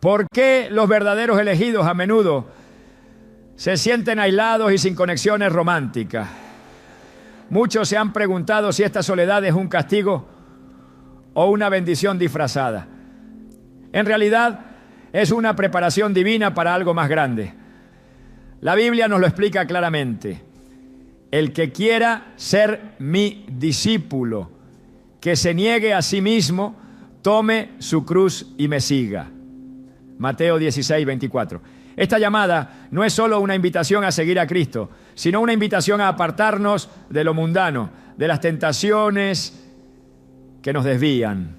¿Por qué los verdaderos elegidos a menudo se sienten aislados y sin conexiones románticas? Muchos se han preguntado si esta soledad es un castigo o una bendición disfrazada. En realidad, es una preparación divina para algo más grande. La Biblia nos lo explica claramente. El que quiera ser mi discípulo, que se niegue a sí mismo, tome su cruz y me siga. Mateo 16, 24. Esta llamada no es solo una invitación a seguir a Cristo, sino una invitación a apartarnos de lo mundano, de las tentaciones que nos desvían.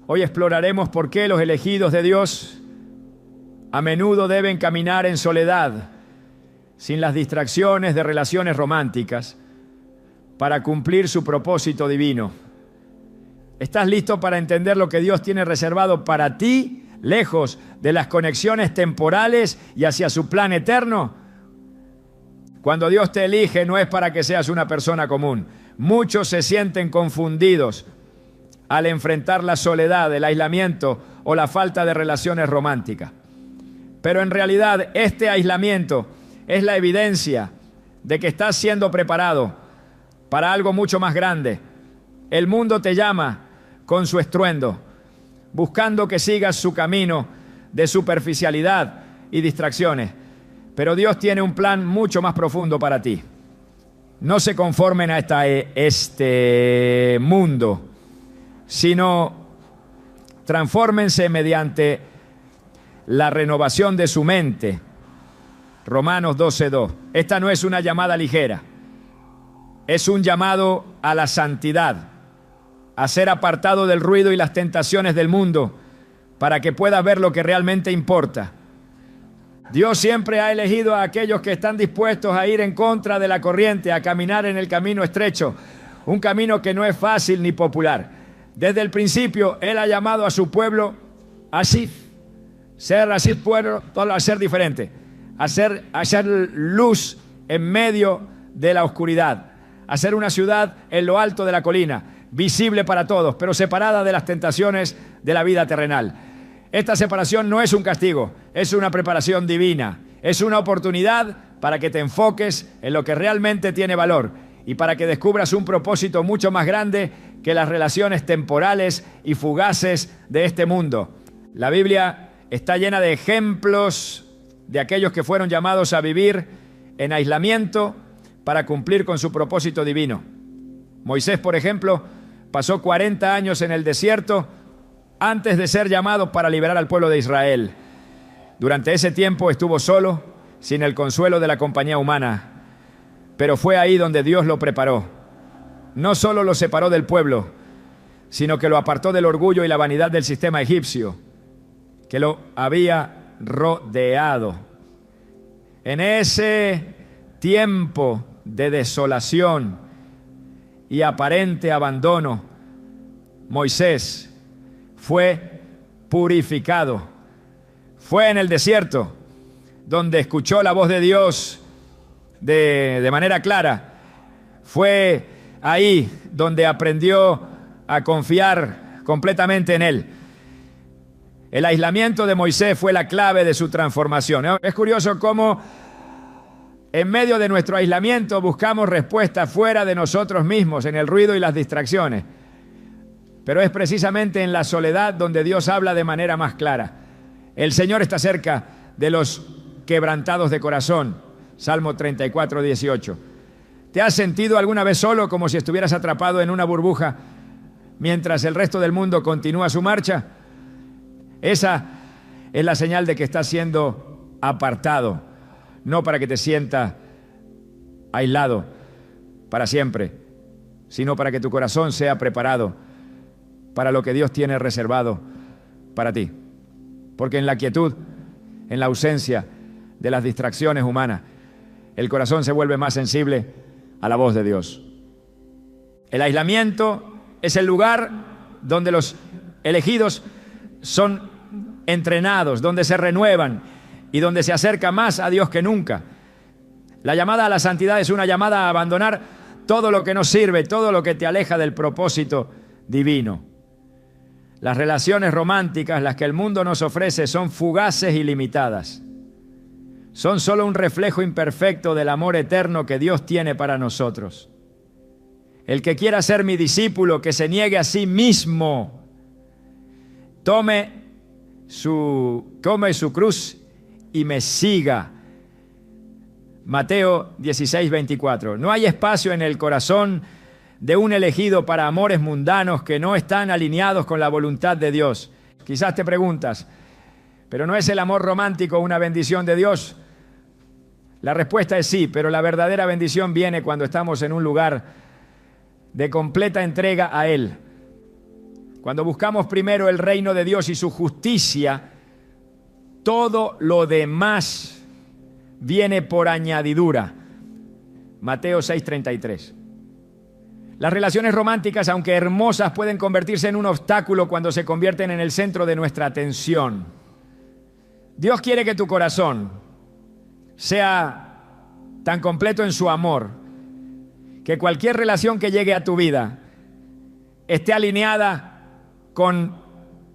Hoy exploraremos por qué los elegidos de Dios a menudo deben caminar en soledad, sin las distracciones de relaciones románticas, para cumplir su propósito divino. ¿Estás listo para entender lo que Dios tiene reservado para ti, lejos de las conexiones temporales y hacia su plan eterno? Cuando Dios te elige, no es para que seas una persona común. Muchos se sienten confundidos al enfrentar la soledad, el aislamiento o la falta de relaciones románticas. Pero en realidad este aislamiento es la evidencia de que estás siendo preparado para algo mucho más grande. El mundo te llama con su estruendo, buscando que sigas su camino de superficialidad y distracciones. Pero Dios tiene un plan mucho más profundo para ti. No se conformen a este mundo, sino transfórmense mediante la renovación de su mente. Romanos 12:2. Esta no es una llamada ligera, es un llamado a la santidad, a ser apartado del ruido y las tentaciones del mundo, para que puedas ver lo que realmente importa. Dios siempre ha elegido a aquellos que están dispuestos a ir en contra de la corriente, a caminar en el camino estrecho, un camino que no es fácil ni popular. Desde el principio, Él ha llamado a su pueblo así, ser así pueblo, todo a ser diferente, a ser luz en medio de la oscuridad, a ser una ciudad en lo alto de la colina, visible para todos, pero separada de las tentaciones de la vida terrenal. Esta separación no es un castigo, es una preparación divina, es una oportunidad para que te enfoques en lo que realmente tiene valor y para que descubras un propósito mucho más grande que las relaciones temporales y fugaces de este mundo. La Biblia está llena de ejemplos de aquellos que fueron llamados a vivir en aislamiento para cumplir con su propósito divino. Moisés, por ejemplo, pasó 40 años en el desierto antes de ser llamado para liberar al pueblo de Israel. Durante ese tiempo estuvo solo, sin el consuelo de la compañía humana, pero fue ahí donde Dios lo preparó. No solo lo separó del pueblo, sino que lo apartó del orgullo y la vanidad del sistema egipcio, que lo había rodeado. En ese tiempo de desolación y aparente abandono, Moisés fue purificado. Fue en el desierto donde escuchó la voz de Dios de manera clara. Fue ahí donde aprendió a confiar completamente en Él. El aislamiento de Moisés fue la clave de su transformación. Es curioso cómo en medio de nuestro aislamiento buscamos respuestas fuera de nosotros mismos, en el ruido y las distracciones. Pero es precisamente en la soledad donde Dios habla de manera más clara. El Señor está cerca de los quebrantados de corazón. Salmo 34, 18. ¿Te has sentido alguna vez solo, como si estuvieras atrapado en una burbuja mientras el resto del mundo continúa su marcha? Esa es la señal de que estás siendo apartado, no para que te sientas aislado para siempre, sino para que tu corazón sea preparado para lo que Dios tiene reservado para ti. Porque en la quietud, en la ausencia de las distracciones humanas, el corazón se vuelve más sensible a la voz de Dios. El aislamiento es el lugar donde los elegidos son entrenados, donde se renuevan y donde se acerca más a Dios que nunca. La llamada a la santidad es una llamada a abandonar todo lo que no sirve, todo lo que te aleja del propósito divino. Las relaciones románticas, las que el mundo nos ofrece, son fugaces y limitadas. Son solo un reflejo imperfecto del amor eterno que Dios tiene para nosotros. El que quiera ser mi discípulo, que se niegue a sí mismo, tome su cruz y me siga. Mateo 16:24. No hay espacio en el corazón de un elegido para amores mundanos que no están alineados con la voluntad de Dios. Quizás te preguntas, ¿pero no es el amor romántico una bendición de Dios? La respuesta es sí, pero la verdadera bendición viene cuando estamos en un lugar de completa entrega a Él. Cuando buscamos primero el reino de Dios y su justicia, todo lo demás viene por añadidura. Mateo 6:33. Las relaciones románticas, aunque hermosas, pueden convertirse en un obstáculo cuando se convierten en el centro de nuestra atención. Dios quiere que tu corazón sea tan completo en su amor que cualquier relación que llegue a tu vida esté alineada con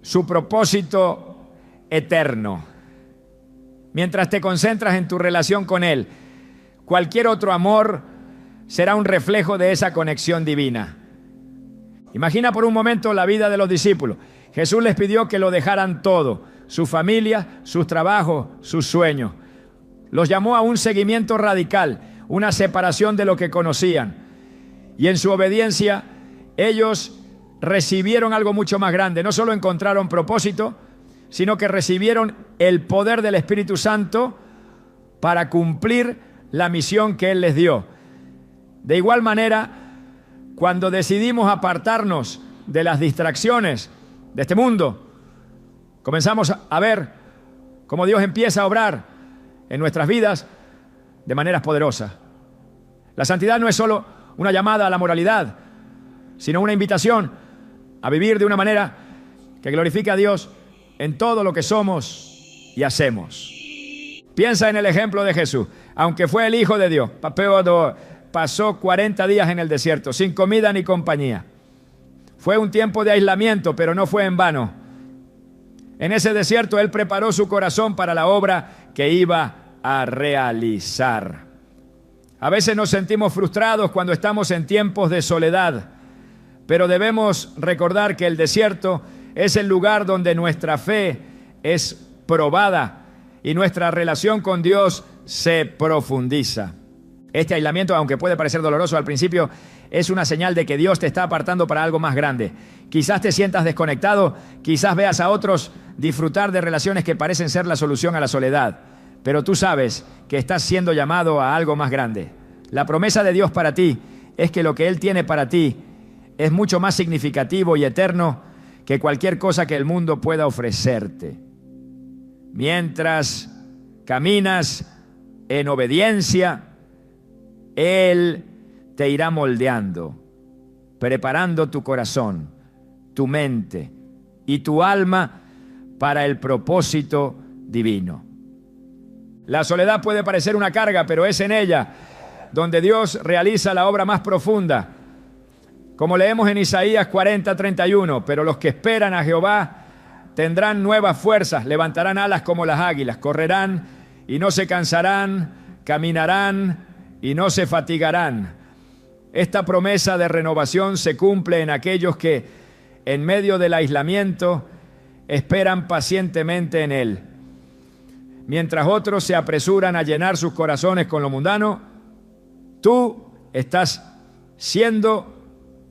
su propósito eterno. Mientras te concentras en tu relación con Él, cualquier otro amor será un reflejo de esa conexión divina. Imagina por un momento la vida de los discípulos. Jesús les pidió que lo dejaran todo, su familia, sus trabajos, sus sueños. Los llamó a un seguimiento radical, una separación de lo que conocían. Y en su obediencia, ellos recibieron algo mucho más grande. No solo encontraron propósito, sino que recibieron el poder del Espíritu Santo para cumplir la misión que Él les dio. De igual manera, cuando decidimos apartarnos de las distracciones de este mundo, comenzamos a ver cómo Dios empieza a obrar en nuestras vidas de maneras poderosas. La santidad no es solo una llamada a la moralidad, sino una invitación a vivir de una manera que glorifique a Dios en todo lo que somos y hacemos. Piensa en el ejemplo de Jesús. Aunque fue el Hijo de Dios, pasó 40 días en el desierto, sin comida ni compañía. Fue un tiempo de aislamiento, pero no fue en vano. En ese desierto Él preparó su corazón para la obra que iba a realizar. A veces nos sentimos frustrados cuando estamos en tiempos de soledad, pero debemos recordar que el desierto es el lugar donde nuestra fe es probada y nuestra relación con Dios se profundiza. Este aislamiento, aunque puede parecer doloroso al principio, es una señal de que Dios te está apartando para algo más grande. Quizás te sientas desconectado, quizás veas a otros disfrutar de relaciones que parecen ser la solución a la soledad, pero tú sabes que estás siendo llamado a algo más grande. La promesa de Dios para ti es que lo que Él tiene para ti es mucho más significativo y eterno que cualquier cosa que el mundo pueda ofrecerte. Mientras caminas en obediencia, Él te irá moldeando, preparando tu corazón, tu mente y tu alma para el propósito divino. La soledad puede parecer una carga, pero es en ella donde Dios realiza la obra más profunda. Como leemos en Isaías 40:31, pero los que esperan a Jehová tendrán nuevas fuerzas, levantarán alas como las águilas, correrán y no se cansarán, caminarán y no se fatigarán. Esta promesa de renovación se cumple en aquellos que, en medio del aislamiento, esperan pacientemente en Él. Mientras otros se apresuran a llenar sus corazones con lo mundano, tú estás siendo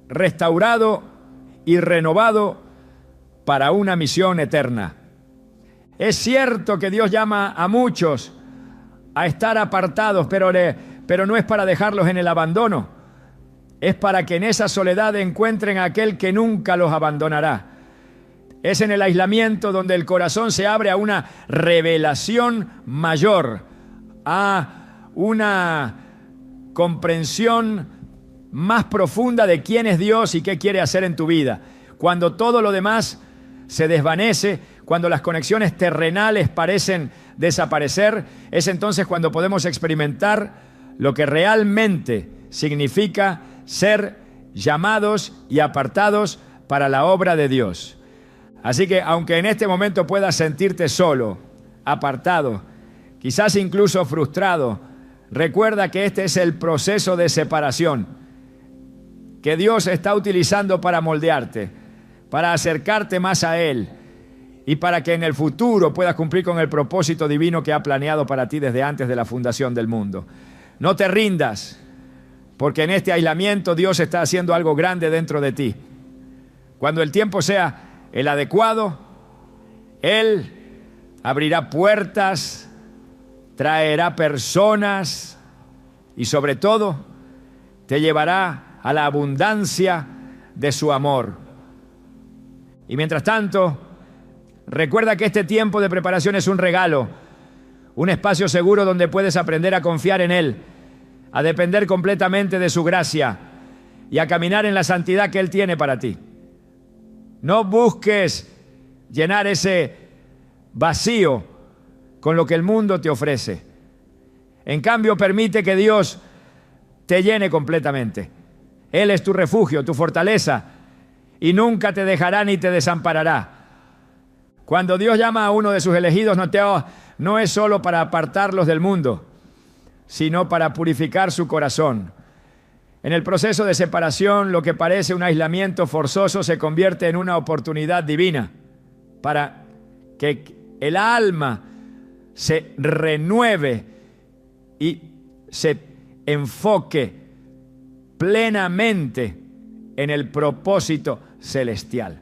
restaurado y renovado para una misión eterna. Es cierto que Dios llama a muchos a estar apartados, pero no es para dejarlos en el abandono. Es para que en esa soledad encuentren a aquel que nunca los abandonará. Es en el aislamiento donde el corazón se abre a una revelación mayor, a una comprensión más profunda de quién es Dios y qué quiere hacer en tu vida. Cuando todo lo demás se desvanece, cuando las conexiones terrenales parecen desaparecer, es entonces cuando podemos experimentar lo que realmente significa ser llamados y apartados para la obra de Dios. Así que aunque en este momento puedas sentirte solo, apartado, quizás incluso frustrado, recuerda que este es el proceso de separación que Dios está utilizando para moldearte, para acercarte más a Él y para que en el futuro puedas cumplir con el propósito divino que ha planeado para ti desde antes de la fundación del mundo. No te rindas, porque en este aislamiento Dios está haciendo algo grande dentro de ti. Cuando el tiempo sea el adecuado, Él abrirá puertas, traerá personas y sobre todo te llevará a la abundancia de su amor. Y mientras tanto, recuerda que este tiempo de preparación es un regalo, un espacio seguro donde puedes aprender a confiar en Él, a depender completamente de su gracia y a caminar en la santidad que Él tiene para ti. No busques llenar ese vacío con lo que el mundo te ofrece. En cambio, permite que Dios te llene completamente. Él es tu refugio, tu fortaleza, y nunca te dejará ni te desamparará. Cuando Dios llama a uno de sus elegidos, no es solo para apartarlos del mundo, sino para purificar su corazón. En el proceso de separación, lo que parece un aislamiento forzoso se convierte en una oportunidad divina para que el alma se renueve y se enfoque plenamente en el propósito celestial.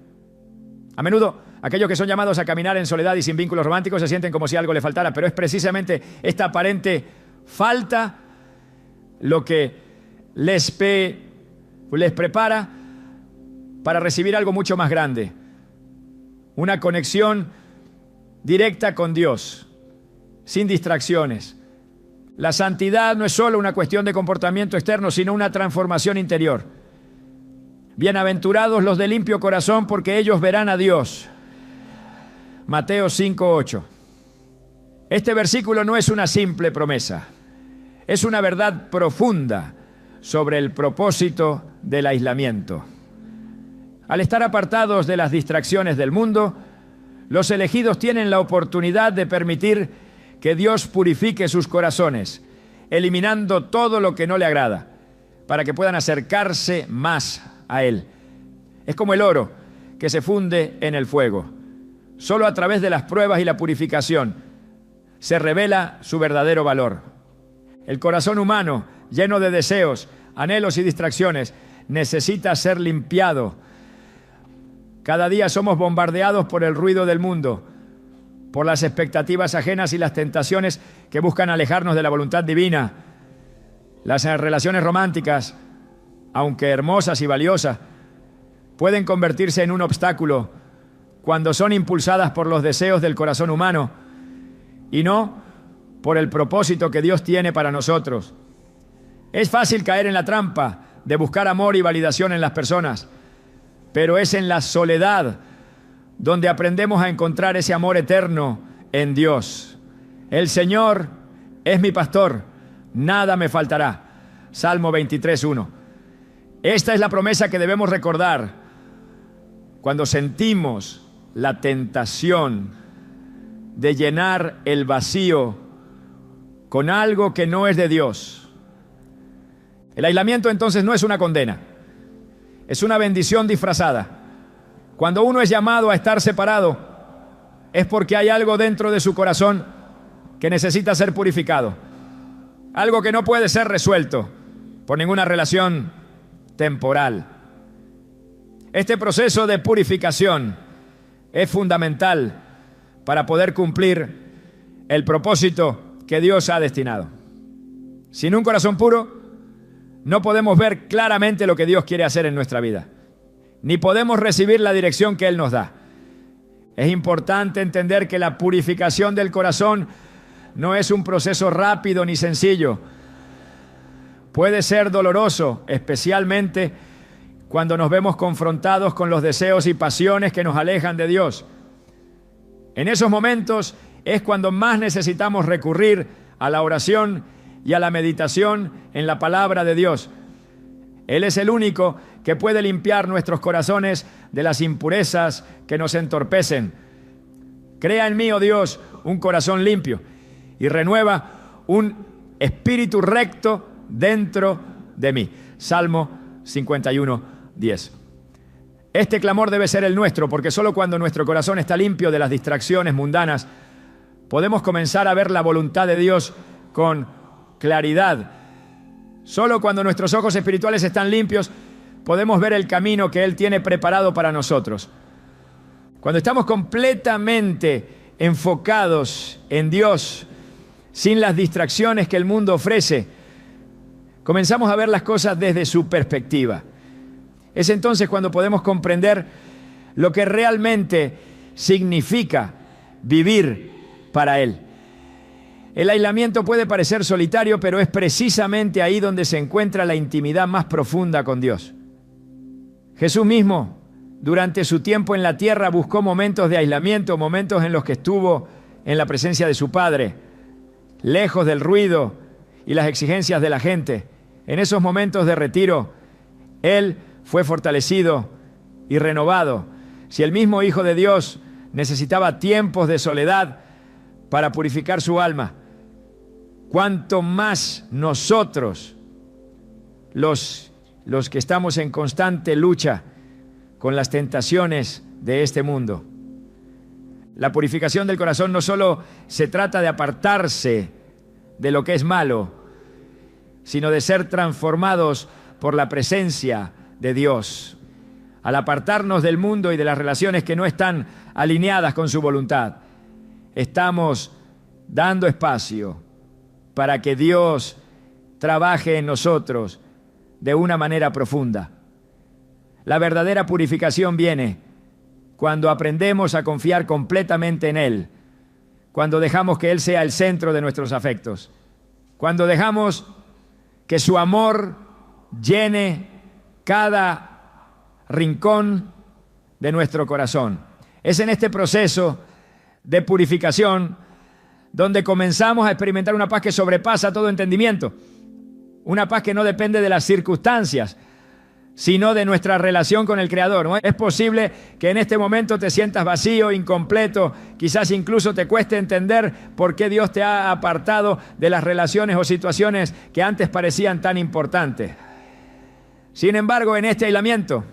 A menudo, aquellos que son llamados a caminar en soledad y sin vínculos románticos se sienten como si algo le faltara, pero es precisamente esta aparente falta lo que les prepara para recibir algo mucho más grande, una conexión directa con Dios, sin distracciones. La santidad no es solo una cuestión de comportamiento externo, sino una transformación interior. Bienaventurados los de limpio corazón, porque ellos verán a Dios. Mateo 5:8. Este versículo no es una simple promesa, es una verdad profunda sobre el propósito del aislamiento. Al estar apartados de las distracciones del mundo, los elegidos tienen la oportunidad de permitir que Dios purifique sus corazones, eliminando todo lo que no le agrada, para que puedan acercarse más a Él. Es como el oro que se funde en el fuego. Solo a través de las pruebas y la purificación se revela su verdadero valor. El corazón humano, lleno de deseos, anhelos y distracciones, necesita ser limpiado. Cada día somos bombardeados por el ruido del mundo, por las expectativas ajenas y las tentaciones que buscan alejarnos de la voluntad divina. Las relaciones románticas, aunque hermosas y valiosas, pueden convertirse en un obstáculo cuando son impulsadas por los deseos del corazón humano y no por el propósito que Dios tiene para nosotros. Es fácil caer en la trampa de buscar amor y validación en las personas, pero es en la soledad donde aprendemos a encontrar ese amor eterno en Dios. El Señor es mi pastor, nada me faltará. Salmo 23:1. Esta es la promesa que debemos recordar cuando sentimos la tentación de llenar el vacío con algo que no es de Dios. El aislamiento entonces no es una condena, es una bendición disfrazada. Cuando uno es llamado a estar separado, es porque hay algo dentro de su corazón que necesita ser purificado, algo que no puede ser resuelto por ninguna relación temporal. Este proceso de purificación es fundamental para poder cumplir el propósito que Dios ha destinado. Sin un corazón puro, no podemos ver claramente lo que Dios quiere hacer en nuestra vida, ni podemos recibir la dirección que Él nos da. Es importante entender que la purificación del corazón no es un proceso rápido ni sencillo. Puede ser doloroso, especialmente cuando nos vemos confrontados con los deseos y pasiones que nos alejan de Dios. En esos momentos es cuando más necesitamos recurrir a la oración y a la meditación en la palabra de Dios. Él es el único que puede limpiar nuestros corazones de las impurezas que nos entorpecen. Crea en mí, oh Dios, un corazón limpio y renueva un espíritu recto dentro de mí. Salmo 51, 10. Este clamor debe ser el nuestro, porque solo cuando nuestro corazón está limpio de las distracciones mundanas, podemos comenzar a ver la voluntad de Dios con claridad. Solo cuando nuestros ojos espirituales están limpios, podemos ver el camino que Él tiene preparado para nosotros. Cuando estamos completamente enfocados en Dios, sin las distracciones que el mundo ofrece, comenzamos a ver las cosas desde su perspectiva. Es entonces cuando podemos comprender lo que realmente significa vivir para Él. El aislamiento puede parecer solitario, pero es precisamente ahí donde se encuentra la intimidad más profunda con Dios. Jesús mismo, durante su tiempo en la tierra, buscó momentos de aislamiento, momentos en los que estuvo en la presencia de su Padre, lejos del ruido y las exigencias de la gente. En esos momentos de retiro, Él fue fortalecido y renovado. Si el mismo Hijo de Dios necesitaba tiempos de soledad para purificar su alma, cuánto más nosotros, los que estamos en constante lucha con las tentaciones de este mundo. La purificación del corazón no solo se trata de apartarse de lo que es malo, sino de ser transformados por la presencia de Dios. Al apartarnos del mundo y de las relaciones que no están alineadas con su voluntad, estamos dando espacio para que Dios trabaje en nosotros de una manera profunda. La verdadera purificación viene cuando aprendemos a confiar completamente en Él, cuando dejamos que Él sea el centro de nuestros afectos, cuando dejamos que su amor llene cada rincón de nuestro corazón. Es en este proceso de purificación donde comenzamos a experimentar una paz que sobrepasa todo entendimiento, una paz que no depende de las circunstancias, sino de nuestra relación con el Creador, ¿no? Es posible que en este momento te sientas vacío, incompleto, quizás incluso te cueste entender por qué Dios te ha apartado de las relaciones o situaciones que antes parecían tan importantes. Sin embargo, en este aislamiento,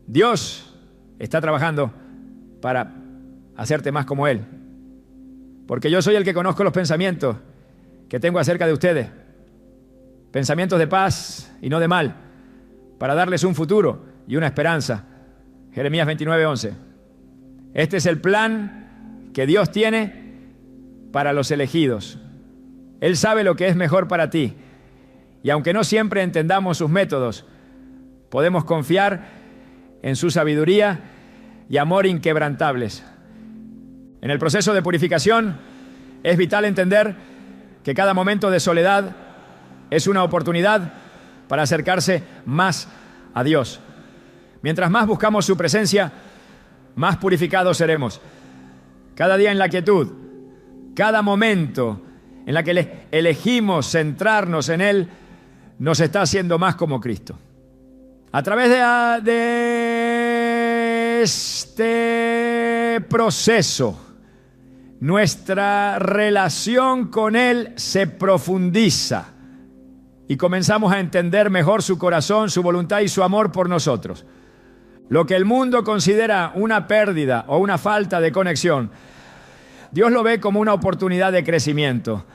Dios está trabajando para hacerte más como Él. Porque yo soy el que conozco los pensamientos que tengo acerca de ustedes. Pensamientos de paz y no de mal, para darles un futuro y una esperanza. Jeremías 29:11. Este es el plan que Dios tiene para los elegidos. Él sabe lo que es mejor para ti. Y aunque no siempre entendamos sus métodos, podemos confiar en su sabiduría y amor inquebrantables. En el proceso de purificación es vital entender que cada momento de soledad es una oportunidad para acercarse más a Dios. Mientras más buscamos su presencia, más purificados seremos. Cada día en la quietud, cada momento en la que elegimos centrarnos en Él, nos está haciendo más como Cristo. A través de este proceso, nuestra relación con Él se profundiza y comenzamos a entender mejor su corazón, su voluntad y su amor por nosotros. Lo que el mundo considera una pérdida o una falta de conexión, Dios lo ve como una oportunidad de crecimiento.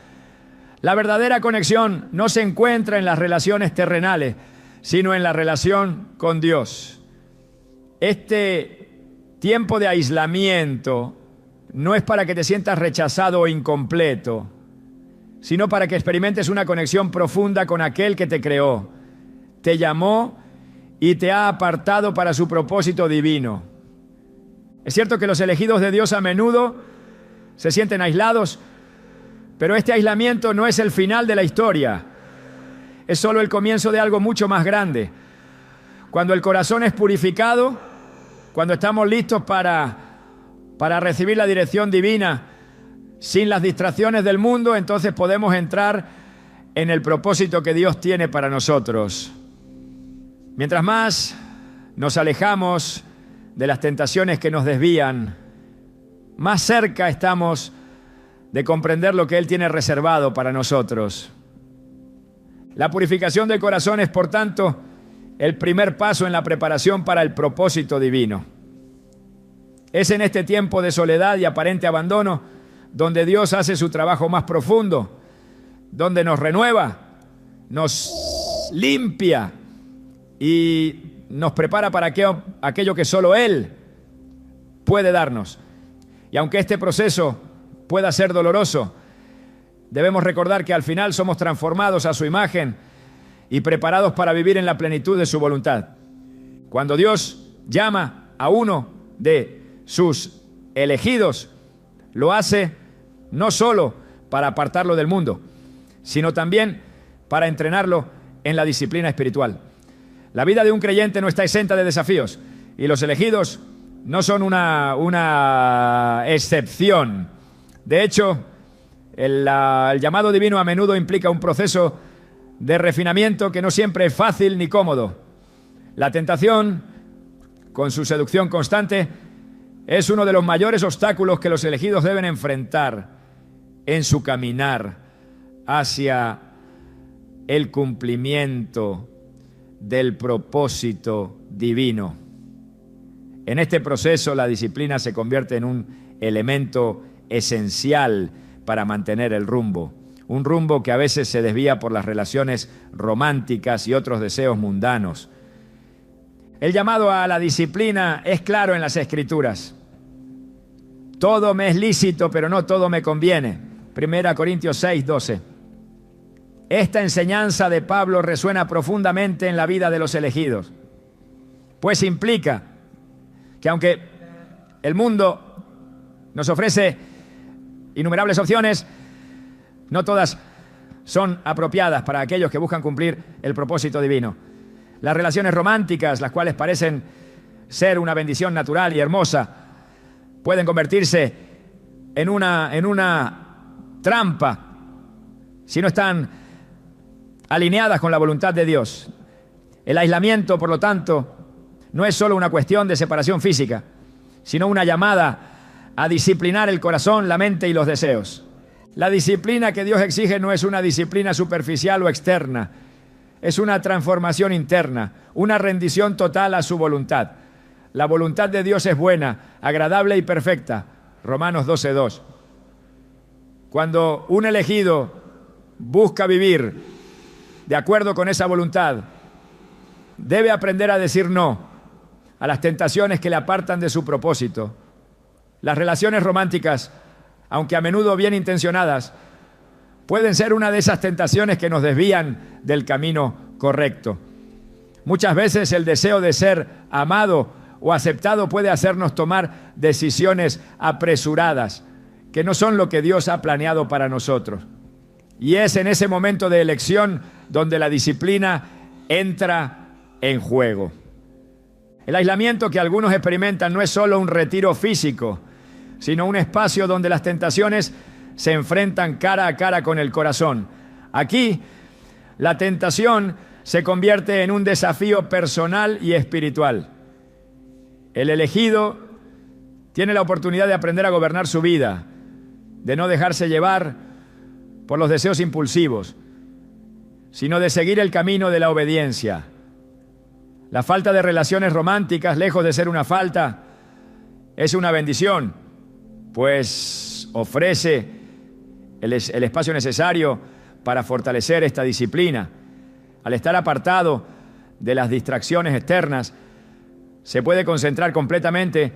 La verdadera conexión no se encuentra en las relaciones terrenales, sino en la relación con Dios. Este tiempo de aislamiento no es para que te sientas rechazado o incompleto, sino para que experimentes una conexión profunda con aquel que te creó, te llamó y te ha apartado para su propósito divino. Es cierto que los elegidos de Dios a menudo se sienten aislados, pero este aislamiento no es el final de la historia, es solo el comienzo de algo mucho más grande. Cuando el corazón es purificado, cuando estamos listos para recibir la dirección divina, sin las distracciones del mundo, entonces podemos entrar en el propósito que Dios tiene para nosotros. Mientras más nos alejamos de las tentaciones que nos desvían, más cerca estamos de comprender lo que Él tiene reservado para nosotros. La purificación del corazón es, por tanto, el primer paso en la preparación para el propósito divino. Es en este tiempo de soledad y aparente abandono donde Dios hace su trabajo más profundo, donde nos renueva, nos limpia y nos prepara para aquello que solo Él puede darnos. Y aunque este proceso pueda ser doloroso, debemos recordar que al final somos transformados a su imagen y preparados para vivir en la plenitud de su voluntad. Cuando Dios llama a uno de sus elegidos, lo hace no solo para apartarlo del mundo, sino también para entrenarlo en la disciplina espiritual. La vida de un creyente no está exenta de desafíos y los elegidos no son una excepción. De hecho, el llamado divino a menudo implica un proceso de refinamiento que no siempre es fácil ni cómodo. La tentación, con su seducción constante, es uno de los mayores obstáculos que los elegidos deben enfrentar en su caminar hacia el cumplimiento del propósito divino. En este proceso, la disciplina se convierte en un elemento esencial para mantener el rumbo. Un rumbo que a veces se desvía por las relaciones románticas y otros deseos mundanos. El llamado a la disciplina es claro en las Escrituras. Todo me es lícito, pero no todo me conviene. 1 Corintios 6:12. Esta enseñanza de Pablo resuena profundamente en la vida de los elegidos, pues implica que aunque el mundo nos ofrece innumerables opciones, no todas son apropiadas para aquellos que buscan cumplir el propósito divino. Las relaciones románticas, las cuales parecen ser una bendición natural y hermosa, pueden convertirse en una trampa si no están alineadas con la voluntad de Dios. El aislamiento, por lo tanto, no es solo una cuestión de separación física, sino una llamada a disciplinar el corazón, la mente y los deseos. La disciplina que Dios exige no es una disciplina superficial o externa, es una transformación interna, una rendición total a su voluntad. La voluntad de Dios es buena, agradable y perfecta. Romanos 12:2. Cuando un elegido busca vivir de acuerdo con esa voluntad, debe aprender a decir no a las tentaciones que le apartan de su propósito. Las relaciones románticas, aunque a menudo bien intencionadas, pueden ser una de esas tentaciones que nos desvían del camino correcto. Muchas veces el deseo de ser amado o aceptado puede hacernos tomar decisiones apresuradas, que no son lo que Dios ha planeado para nosotros. Y es en ese momento de elección donde la disciplina entra en juego. El aislamiento que algunos experimentan no es solo un retiro físico, sino un espacio donde las tentaciones se enfrentan cara a cara con el corazón. Aquí, la tentación se convierte en un desafío personal y espiritual. El elegido tiene la oportunidad de aprender a gobernar su vida, de no dejarse llevar por los deseos impulsivos, sino de seguir el camino de la obediencia. La falta de relaciones románticas, lejos de ser una falta, es una bendición, pues ofrece el espacio necesario para fortalecer esta disciplina. Al estar apartado de las distracciones externas, se puede concentrar completamente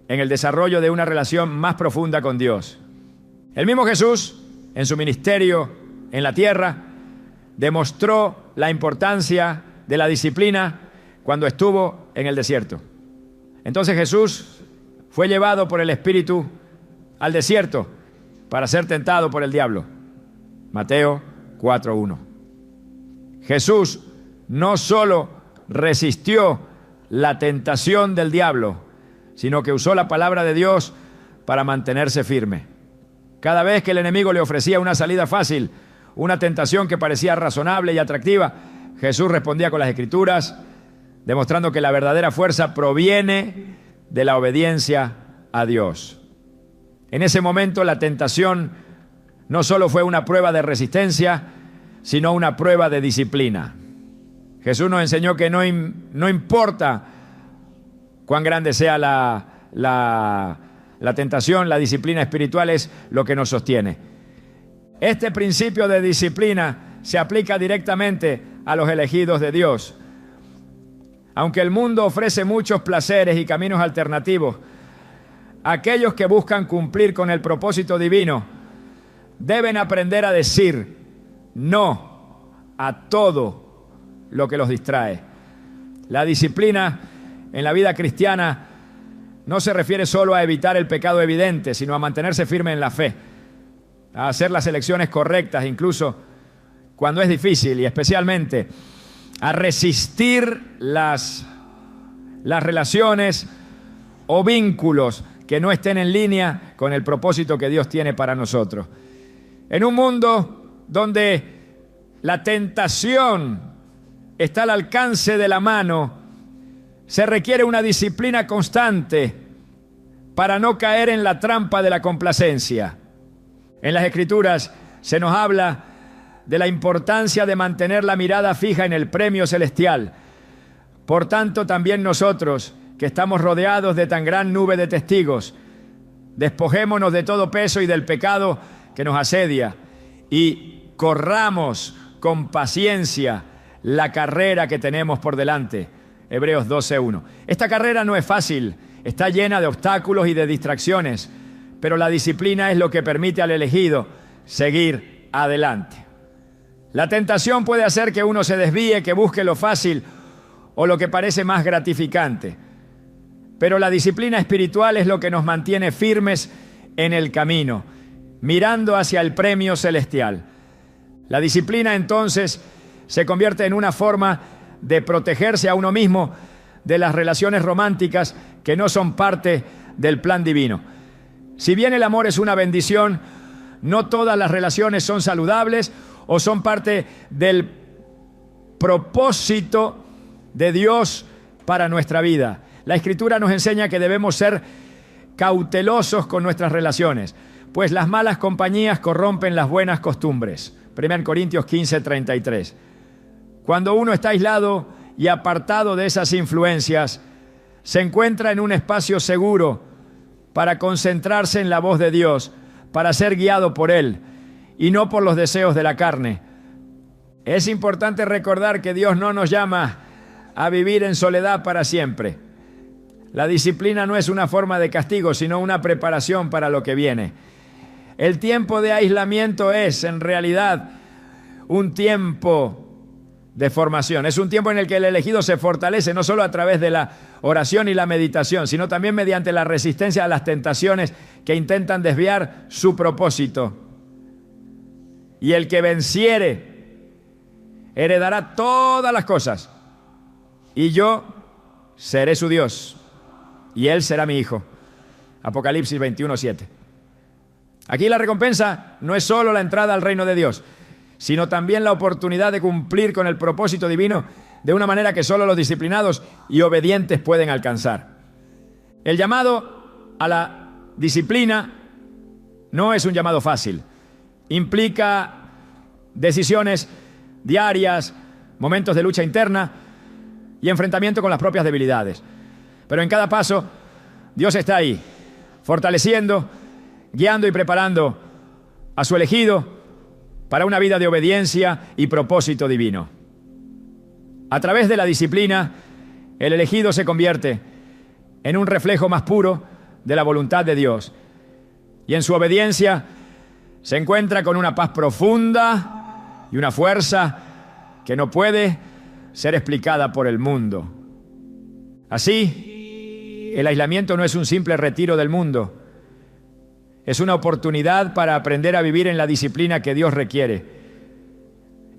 en el desarrollo de una relación más profunda con Dios. El mismo Jesús, en su ministerio en la tierra, demostró la importancia de la disciplina cuando estuvo en el desierto. Entonces Jesús fue llevado por el Espíritu al desierto para ser tentado por el diablo. Mateo 4:1. Jesús no solo resistió la tentación del diablo, sino que usó la palabra de Dios para mantenerse firme. Cada vez que el enemigo le ofrecía una salida fácil, una tentación que parecía razonable y atractiva, Jesús respondía con las Escrituras, demostrando que la verdadera fuerza proviene de la obediencia a Dios. En ese momento la tentación no solo fue una prueba de resistencia, sino una prueba de disciplina. Jesús nos enseñó que no importa cuán grande sea la tentación, la disciplina espiritual es lo que nos sostiene. Este principio de disciplina se aplica directamente a los elegidos de Dios. Aunque el mundo ofrece muchos placeres y caminos alternativos, aquellos que buscan cumplir con el propósito divino deben aprender a decir no a todo lo que los distrae. La disciplina en la vida cristiana no se refiere solo a evitar el pecado evidente, sino a mantenerse firme en la fe, a hacer las elecciones correctas, incluso cuando es difícil, y especialmente a resistir las relaciones o vínculos que no estén en línea con el propósito que Dios tiene para nosotros. En un mundo donde la tentación está al alcance de la mano, se requiere una disciplina constante para no caer en la trampa de la complacencia. En las Escrituras se nos habla de la importancia de mantener la mirada fija en el premio celestial. Por tanto, también nosotros, que estamos rodeados de tan gran nube de testigos, despojémonos de todo peso y del pecado que nos asedia y corramos con paciencia la carrera que tenemos por delante. Hebreos 12:1. Esta carrera no es fácil, está llena de obstáculos y de distracciones, pero la disciplina es lo que permite al elegido seguir adelante. La tentación puede hacer que uno se desvíe, que busque lo fácil o lo que parece más gratificante, pero la disciplina espiritual es lo que nos mantiene firmes en el camino, mirando hacia el premio celestial. La disciplina entonces se convierte en una forma de protegerse a uno mismo de las relaciones románticas que no son parte del plan divino. Si bien el amor es una bendición, no todas las relaciones son saludables o son parte del propósito de Dios para nuestra vida. La Escritura nos enseña que debemos ser cautelosos con nuestras relaciones, pues las malas compañías corrompen las buenas costumbres. 1 Corintios 15:33. Cuando uno está aislado y apartado de esas influencias, se encuentra en un espacio seguro para concentrarse en la voz de Dios, para ser guiado por Él y no por los deseos de la carne. Es importante recordar que Dios no nos llama a vivir en soledad para siempre. La disciplina no es una forma de castigo, sino una preparación para lo que viene. El tiempo de aislamiento es, en realidad, un tiempo de formación. Es un tiempo en el que el elegido se fortalece no solo a través de la oración y la meditación, sino también mediante la resistencia a las tentaciones que intentan desviar su propósito. Y el que venciere heredará todas las cosas, y yo seré su Dios, y él será mi hijo. Apocalipsis 21:7. Aquí la recompensa no es solo la entrada al reino de Dios, sino también la oportunidad de cumplir con el propósito divino de una manera que solo los disciplinados y obedientes pueden alcanzar. El llamado a la disciplina no es un llamado fácil. Implica decisiones diarias, momentos de lucha interna y enfrentamiento con las propias debilidades. Pero en cada paso, Dios está ahí, fortaleciendo, guiando y preparando a su elegido para una vida de obediencia y propósito divino. A través de la disciplina, el elegido se convierte en un reflejo más puro de la voluntad de Dios. Y en su obediencia se encuentra con una paz profunda y una fuerza que no puede ser explicada por el mundo. Así, el aislamiento no es un simple retiro del mundo. Es una oportunidad para aprender a vivir en la disciplina que Dios requiere.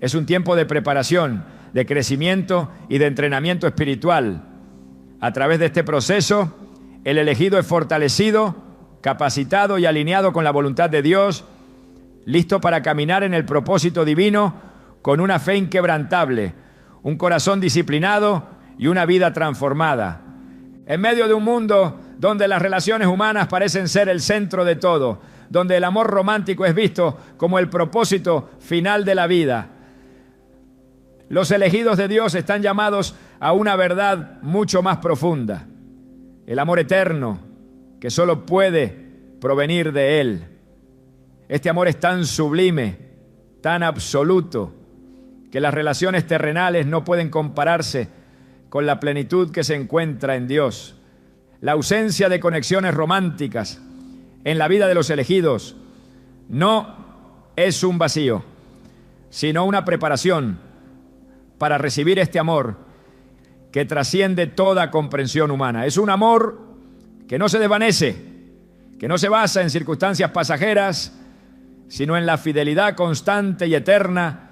Es un tiempo de preparación, de crecimiento y de entrenamiento espiritual. A través de este proceso, el elegido es fortalecido, capacitado y alineado con la voluntad de Dios, listo para caminar en el propósito divino con una fe inquebrantable, un corazón disciplinado y una vida transformada. En medio de un mundo donde las relaciones humanas parecen ser el centro de todo, donde el amor romántico es visto como el propósito final de la vida, los elegidos de Dios están llamados a una verdad mucho más profunda. El amor eterno, que solo puede provenir de Él. Este amor es tan sublime, tan absoluto, que las relaciones terrenales no pueden compararse con la plenitud que se encuentra en Dios. La ausencia de conexiones románticas en la vida de los elegidos no es un vacío, sino una preparación para recibir este amor que trasciende toda comprensión humana. Es un amor que no se desvanece, que no se basa en circunstancias pasajeras, sino en la fidelidad constante y eterna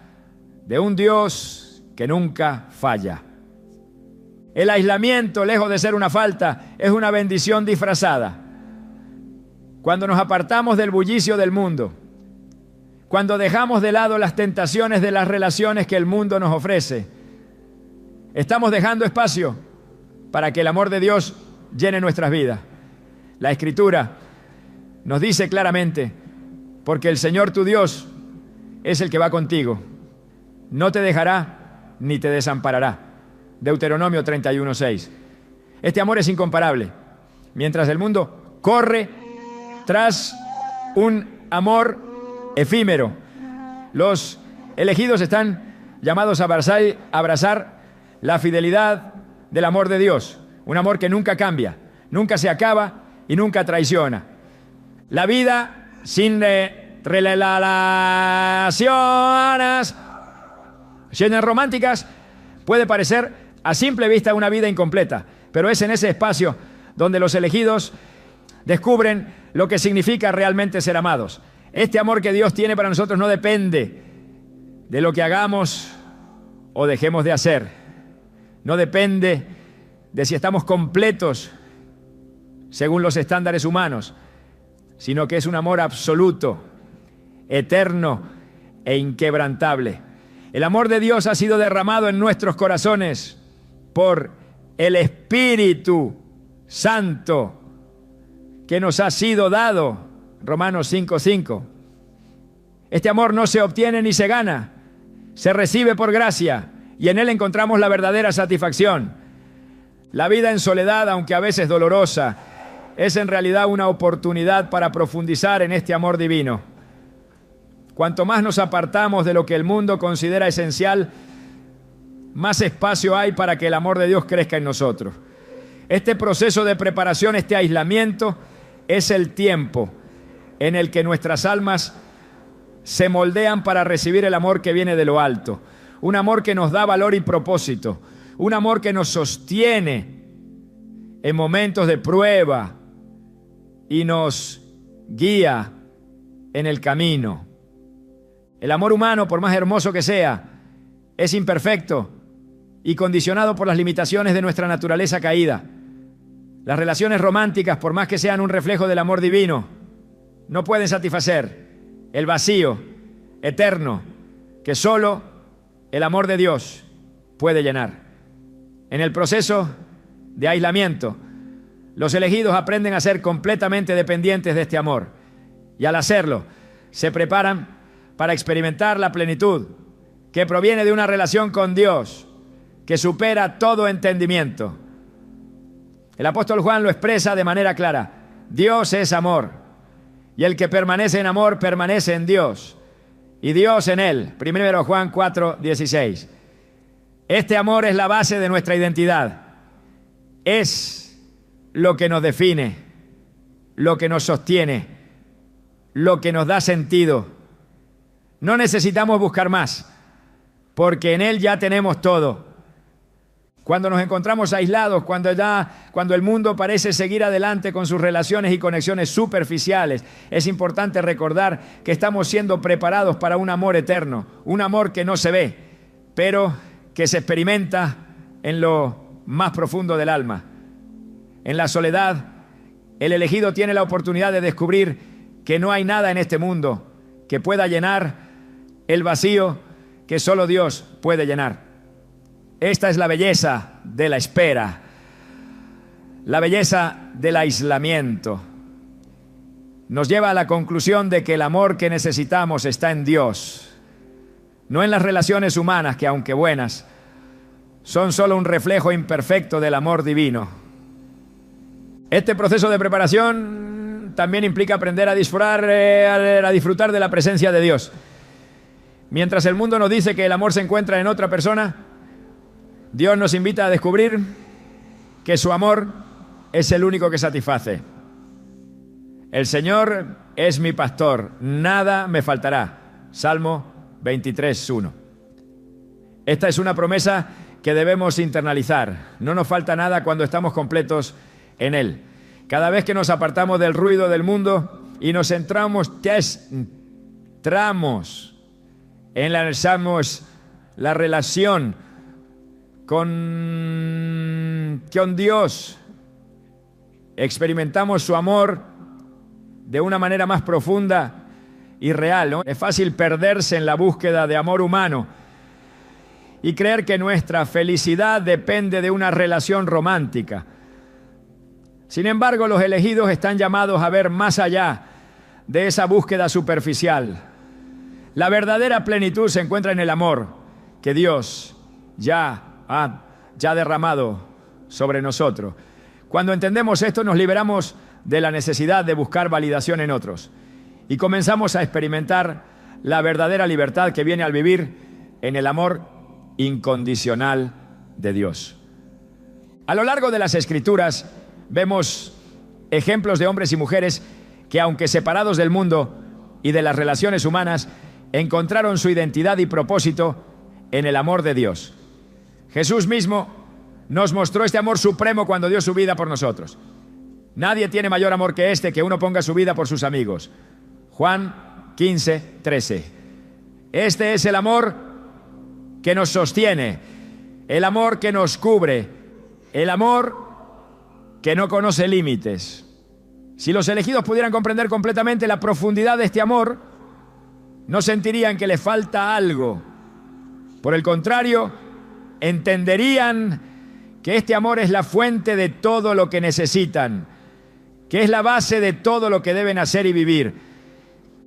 de un Dios que nunca falla. El aislamiento, lejos de ser una falta, es una bendición disfrazada. Cuando nos apartamos del bullicio del mundo, cuando dejamos de lado las tentaciones de las relaciones que el mundo nos ofrece, estamos dejando espacio para que el amor de Dios llene nuestras vidas. La Escritura nos dice claramente: porque el Señor tu Dios es el que va contigo, no te dejará ni te desamparará. Deuteronomio 31:6. Este amor es incomparable. Mientras el mundo corre tras un amor efímero, los elegidos están llamados a abrazar la fidelidad del amor de Dios. Un amor que nunca cambia, nunca se acaba y nunca traiciona. La vida sin relaciones románticas puede parecer a simple vista una vida incompleta, pero es en ese espacio donde los elegidos descubren lo que significa realmente ser amados. Este amor que Dios tiene para nosotros no depende de lo que hagamos o dejemos de hacer. No depende de si estamos completos según los estándares humanos, sino que es un amor absoluto, eterno e inquebrantable. El amor de Dios ha sido derramado en nuestros corazones por el Espíritu Santo que nos ha sido dado. Romanos 5:5. Este amor no se obtiene ni se gana, se recibe por gracia y en él encontramos la verdadera satisfacción. La vida en soledad, aunque a veces dolorosa, es en realidad una oportunidad para profundizar en este amor divino. Cuanto más nos apartamos de lo que el mundo considera esencial, más espacio hay para que el amor de Dios crezca en nosotros. Este proceso de preparación, este aislamiento, es el tiempo en el que nuestras almas se moldean para recibir el amor que viene de lo alto. Un amor que nos da valor y propósito. Un amor que nos sostiene en momentos de prueba y nos guía en el camino. El amor humano, por más hermoso que sea, es imperfecto y condicionado por las limitaciones de nuestra naturaleza caída. Las relaciones románticas, por más que sean un reflejo del amor divino, no pueden satisfacer el vacío eterno que solo el amor de Dios puede llenar. En el proceso de aislamiento, los elegidos aprenden a ser completamente dependientes de este amor y al hacerlo, se preparan para experimentar la plenitud que proviene de una relación con Dios que supera todo entendimiento. El apóstol Juan lo expresa de manera clara: Dios es amor, y el que permanece en amor permanece en Dios, y Dios en él. 1 Juan 4:16. Este amor es la base de nuestra identidad. Es lo que nos define, lo que nos sostiene, lo que nos da sentido. No necesitamos buscar más, porque en Él ya tenemos todo. Cuando nos encontramos aislados, cuando el mundo parece seguir adelante con sus relaciones y conexiones superficiales, es importante recordar que estamos siendo preparados para un amor eterno, un amor que no se ve, pero que se experimenta en lo más profundo del alma. En la soledad, el elegido tiene la oportunidad de descubrir que no hay nada en este mundo que pueda llenar el vacío que solo Dios puede llenar. Esta es la belleza de la espera, la belleza del aislamiento. Nos lleva a la conclusión de que el amor que necesitamos está en Dios, no en las relaciones humanas que, aunque buenas, son solo un reflejo imperfecto del amor divino. Este proceso de preparación también implica aprender a disfrutar de la presencia de Dios. Mientras el mundo nos dice que el amor se encuentra en otra persona, Dios nos invita a descubrir que su amor es el único que satisface. El Señor es mi pastor, nada me faltará. Salmo 23:1. Esta es una promesa que debemos internalizar. No nos falta nada cuando estamos completos en Él. Cada vez que nos apartamos del ruido del mundo y nos centramos en la relación con Dios, experimentamos su amor de una manera más profunda y real, ¿no? Es fácil perderse en la búsqueda de amor humano y creer que nuestra felicidad depende de una relación romántica. Sin embargo, los elegidos están llamados a ver más allá de esa búsqueda superficial. La verdadera plenitud se encuentra en el amor que Dios ya ha derramado sobre nosotros. Cuando entendemos esto, nos liberamos de la necesidad de buscar validación en otros y comenzamos a experimentar la verdadera libertad que viene al vivir en el amor incondicional de Dios. A lo largo de las Escrituras vemos ejemplos de hombres y mujeres que, aunque separados del mundo y de las relaciones humanas, encontraron su identidad y propósito en el amor de Dios. Jesús mismo nos mostró este amor supremo cuando dio su vida por nosotros. Nadie tiene mayor amor que este, que uno ponga su vida por sus amigos. Juan 15:13. Este es el amor que nos sostiene, el amor que nos cubre, el amor que no conoce límites. Si los elegidos pudieran comprender completamente la profundidad de este amor, no sentirían que les falta algo. Por el contrario, entenderían que este amor es la fuente de todo lo que necesitan, que es la base de todo lo que deben hacer y vivir.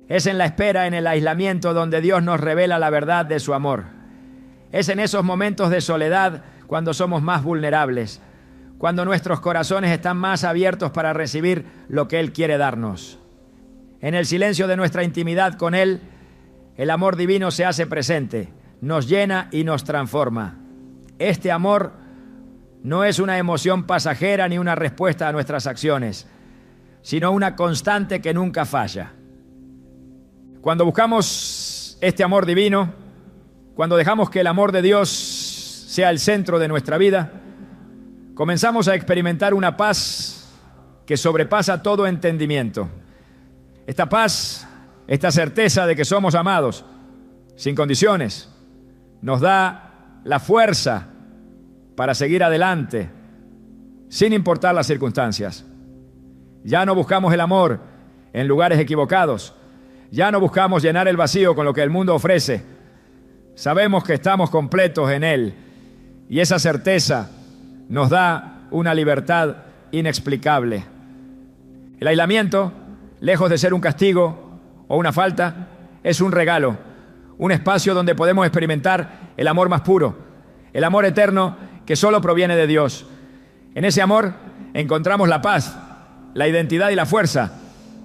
Es en la espera, en el aislamiento, donde Dios nos revela la verdad de su amor. Es en esos momentos de soledad cuando somos más vulnerables, cuando nuestros corazones están más abiertos para recibir lo que Él quiere darnos. En el silencio de nuestra intimidad con Él, el amor divino se hace presente, nos llena y nos transforma. Este amor no es una emoción pasajera ni una respuesta a nuestras acciones, sino una constante que nunca falla. Cuando buscamos este amor divino, cuando dejamos que el amor de Dios sea el centro de nuestra vida, comenzamos a experimentar una paz que sobrepasa todo entendimiento. Esta paz, esta certeza de que somos amados, sin condiciones, nos da la fuerza para seguir adelante, sin importar las circunstancias. Ya no buscamos el amor en lugares equivocados. Ya no buscamos llenar el vacío con lo que el mundo ofrece. Sabemos que estamos completos en Él, y esa certeza nos da una libertad inexplicable. El aislamiento, lejos de ser un castigo o una falta, es un regalo, un espacio donde podemos experimentar el amor más puro, el amor eterno que solo proviene de Dios. En ese amor encontramos la paz, la identidad y la fuerza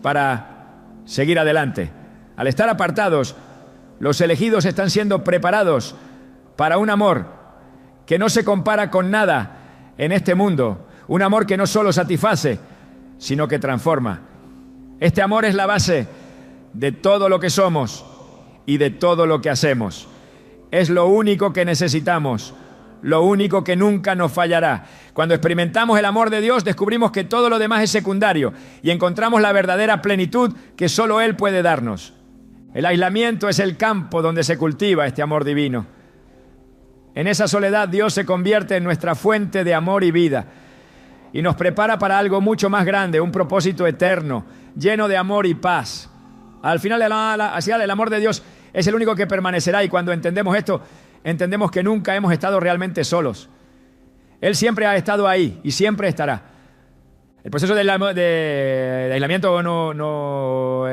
para seguir adelante. Al estar apartados, los elegidos están siendo preparados para un amor que no se compara con nada en este mundo, un amor que no solo satisface, sino que transforma. Este amor es la base de todo lo que somos y de todo lo que hacemos. Es lo único que necesitamos, lo único que nunca nos fallará. Cuando experimentamos el amor de Dios, descubrimos que todo lo demás es secundario y encontramos la verdadera plenitud que solo Él puede darnos. El aislamiento es el campo donde se cultiva este amor divino. En esa soledad, Dios se convierte en nuestra fuente de amor y vida y nos prepara para algo mucho más grande, un propósito eterno, lleno de amor y paz. Al final, el amor de Dios es el único que permanecerá, y cuando entendemos esto, entendemos que nunca hemos estado realmente solos. Él siempre ha estado ahí y siempre estará. El proceso de aislamiento no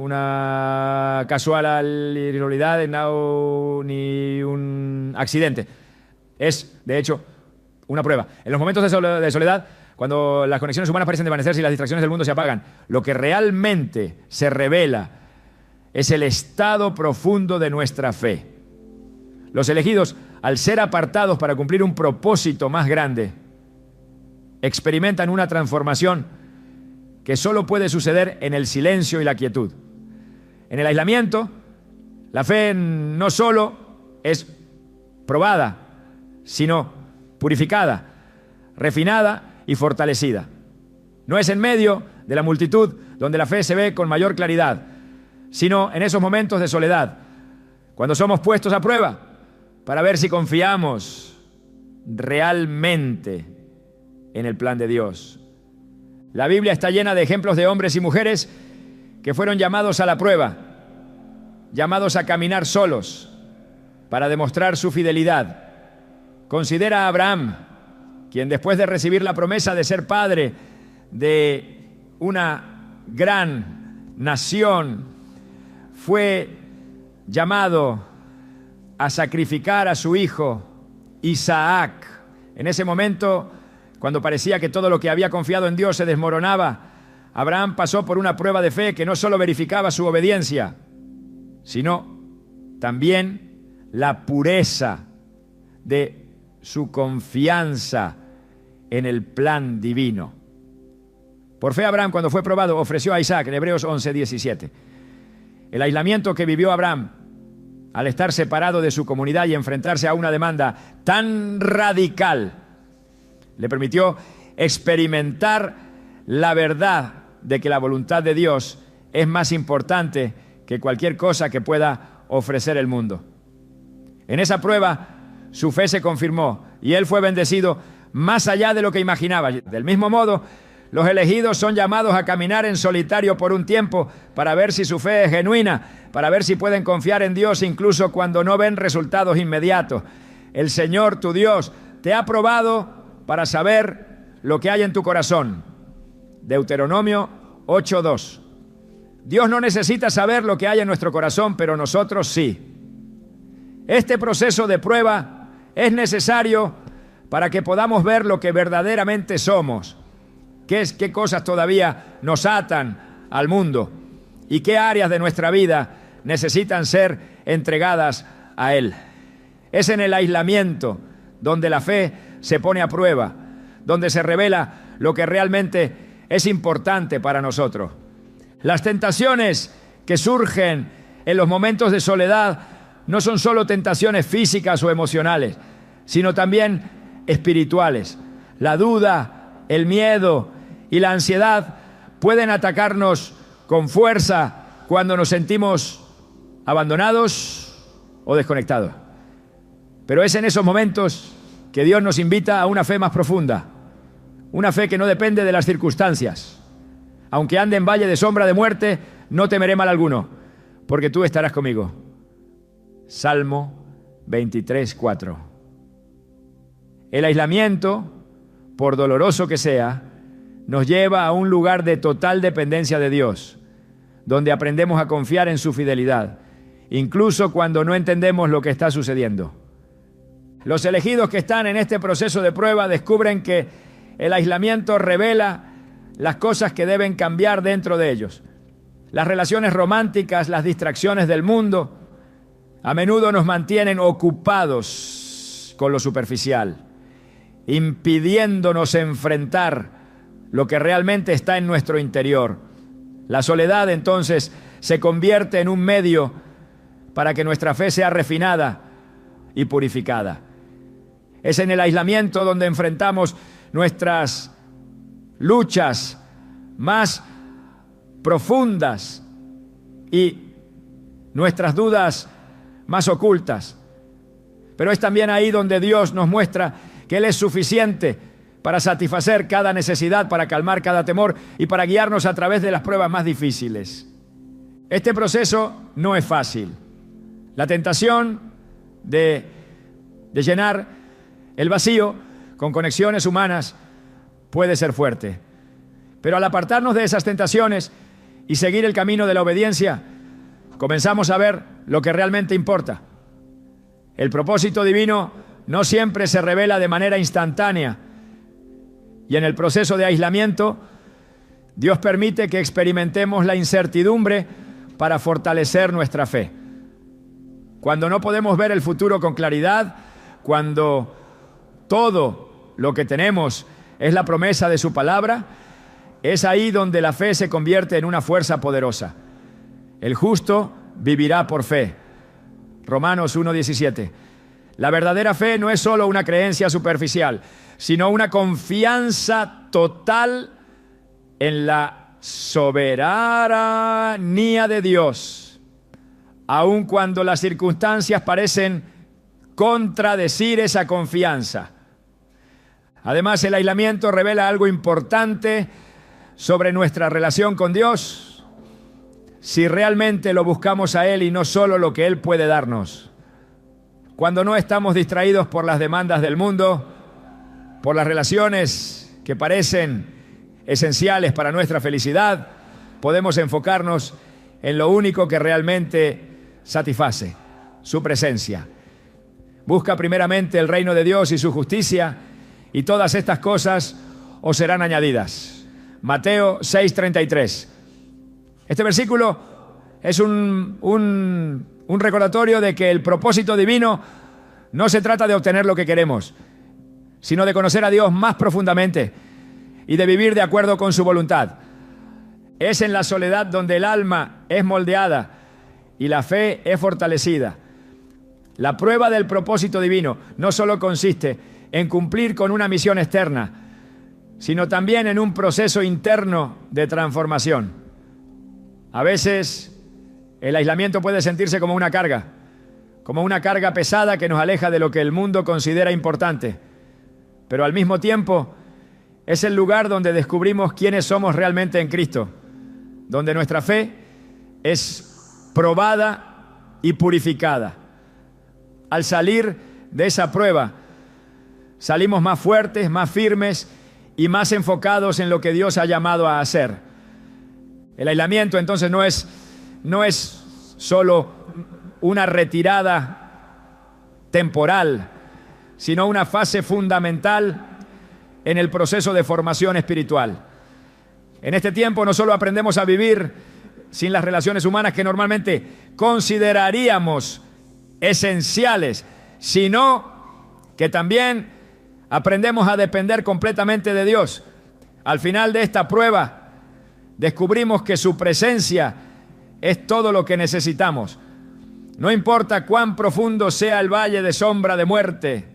una casual irregularidad ni un accidente. Es, de hecho, una prueba. En los momentos de soledad, cuando las conexiones humanas parecen desvanecerse y las distracciones del mundo se apagan, lo que realmente se revela es el estado profundo de nuestra fe. Los elegidos, al ser apartados para cumplir un propósito más grande, experimentan una transformación que solo puede suceder en el silencio y la quietud. En el aislamiento, la fe no solo es probada, sino purificada, refinada y fortalecida. No es en medio de la multitud donde la fe se ve con mayor claridad, sino en esos momentos de soledad, cuando somos puestos a prueba para ver si confiamos realmente en el plan de Dios. La Biblia está llena de ejemplos de hombres y mujeres que fueron llamados a la prueba, llamados a caminar solos para demostrar su fidelidad. Considera a Abraham, quien después de recibir la promesa de ser padre de una gran nación, fue llamado a sacrificar a su hijo Isaac. En ese momento, cuando parecía que todo lo que había confiado en Dios se desmoronaba, Abraham pasó por una prueba de fe que no solo verificaba su obediencia, sino también la pureza de su confianza en el plan divino. Por fe Abraham, cuando fue probado, ofreció a Isaac, en Hebreos 11:17. El aislamiento que vivió Abraham al estar separado de su comunidad y enfrentarse a una demanda tan radical le permitió experimentar la verdad de que la voluntad de Dios es más importante que cualquier cosa que pueda ofrecer el mundo. En esa prueba, su fe se confirmó y él fue bendecido más allá de lo que imaginaba. Del mismo modo, los elegidos son llamados a caminar en solitario por un tiempo para ver si su fe es genuina, para ver si pueden confiar en Dios incluso cuando no ven resultados inmediatos. El Señor, tu Dios, te ha probado para saber lo que hay en tu corazón. Deuteronomio 8:2. Dios no necesita saber lo que hay en nuestro corazón, pero nosotros sí. Este proceso de prueba es necesario para que podamos ver lo que verdaderamente somos. ¿Qué cosas todavía nos atan al mundo? ¿Y qué áreas de nuestra vida necesitan ser entregadas a Él? Es en el aislamiento donde la fe se pone a prueba, donde se revela lo que realmente es importante para nosotros. Las tentaciones que surgen en los momentos de soledad no son solo tentaciones físicas o emocionales, sino también espirituales. La duda, el miedo y la ansiedad pueden atacarnos con fuerza cuando nos sentimos abandonados o desconectados. Pero es en esos momentos que Dios nos invita a una fe más profunda, una fe que no depende de las circunstancias. Aunque ande en valle de sombra de muerte, no temeré mal alguno, porque tú estarás conmigo. Salmo 23:4. El aislamiento, por doloroso que sea, nos lleva a un lugar de total dependencia de Dios, donde aprendemos a confiar en su fidelidad, incluso cuando no entendemos lo que está sucediendo. Los elegidos que están en este proceso de prueba descubren que el aislamiento revela las cosas que deben cambiar dentro de ellos. Las relaciones románticas, las distracciones del mundo, a menudo nos mantienen ocupados con lo superficial, impidiéndonos enfrentar lo que realmente está en nuestro interior. La soledad, entonces, se convierte en un medio para que nuestra fe sea refinada y purificada. Es en el aislamiento donde enfrentamos nuestras luchas más profundas y nuestras dudas más ocultas. Pero es también ahí donde Dios nos muestra que Él es suficiente para satisfacer cada necesidad, para calmar cada temor y para guiarnos a través de las pruebas más difíciles. Este proceso no es fácil. La tentación de llenar el vacío con conexiones humanas puede ser fuerte. Pero al apartarnos de esas tentaciones y seguir el camino de la obediencia, comenzamos a ver lo que realmente importa. El propósito divino no siempre se revela de manera instantánea, y en el proceso de aislamiento, Dios permite que experimentemos la incertidumbre para fortalecer nuestra fe. Cuando no podemos ver el futuro con claridad, cuando todo lo que tenemos es la promesa de su palabra, es ahí donde la fe se convierte en una fuerza poderosa. El justo vivirá por fe. Romanos 1:17. La verdadera fe no es solo una creencia superficial, sino una confianza total en la soberanía de Dios, aun cuando las circunstancias parecen contradecir esa confianza. Además, el aislamiento revela algo importante sobre nuestra relación con Dios, si realmente lo buscamos a Él y no solo lo que Él puede darnos. Cuando no estamos distraídos por las demandas del mundo, por las relaciones que parecen esenciales para nuestra felicidad, podemos enfocarnos en lo único que realmente satisface, su presencia. Busca primeramente el reino de Dios y su justicia, y todas estas cosas os serán añadidas. Mateo 6:33. Este versículo es un recordatorio de que el propósito divino no se trata de obtener lo que queremos, sino de conocer a Dios más profundamente y de vivir de acuerdo con su voluntad. Es en la soledad donde el alma es moldeada y la fe es fortalecida. La prueba del propósito divino no solo consiste en cumplir con una misión externa, sino también en un proceso interno de transformación. A veces el aislamiento puede sentirse como una carga pesada que nos aleja de lo que el mundo considera importante, pero al mismo tiempo es el lugar donde descubrimos quiénes somos realmente en Cristo, donde nuestra fe es probada y purificada. Al salir de esa prueba, salimos más fuertes, más firmes y más enfocados en lo que Dios ha llamado a hacer. El aislamiento entonces no es solo una retirada temporal, sino una fase fundamental en el proceso de formación espiritual. En este tiempo no solo aprendemos a vivir sin las relaciones humanas que normalmente consideraríamos esenciales, sino que también aprendemos a depender completamente de Dios. Al final de esta prueba, descubrimos que su presencia es todo lo que necesitamos. No importa cuán profundo sea el valle de sombra de muerte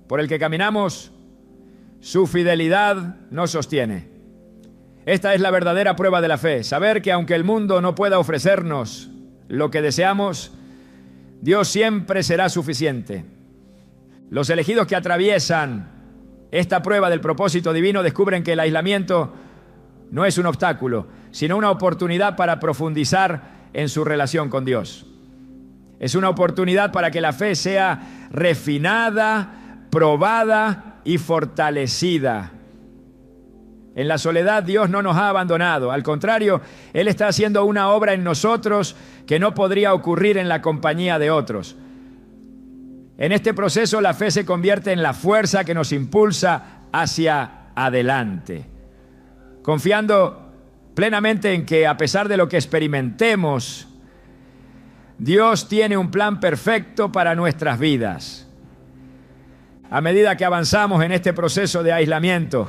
por el que caminamos, su fidelidad nos sostiene. Esta es la verdadera prueba de la fe, saber que aunque el mundo no pueda ofrecernos lo que deseamos, Dios siempre será suficiente. Los elegidos que atraviesan esta prueba del propósito divino descubren que el aislamiento no es un obstáculo, sino una oportunidad para profundizar en su relación con Dios. Es una oportunidad para que la fe sea refinada, probada y fortalecida. En la soledad Dios no nos ha abandonado. Al contrario, Él está haciendo una obra en nosotros que no podría ocurrir en la compañía de otros. En este proceso la fe se convierte en la fuerza que nos impulsa hacia adelante. Confiando plenamente en que a pesar de lo que experimentemos, Dios tiene un plan perfecto para nuestras vidas. A medida que avanzamos en este proceso de aislamiento,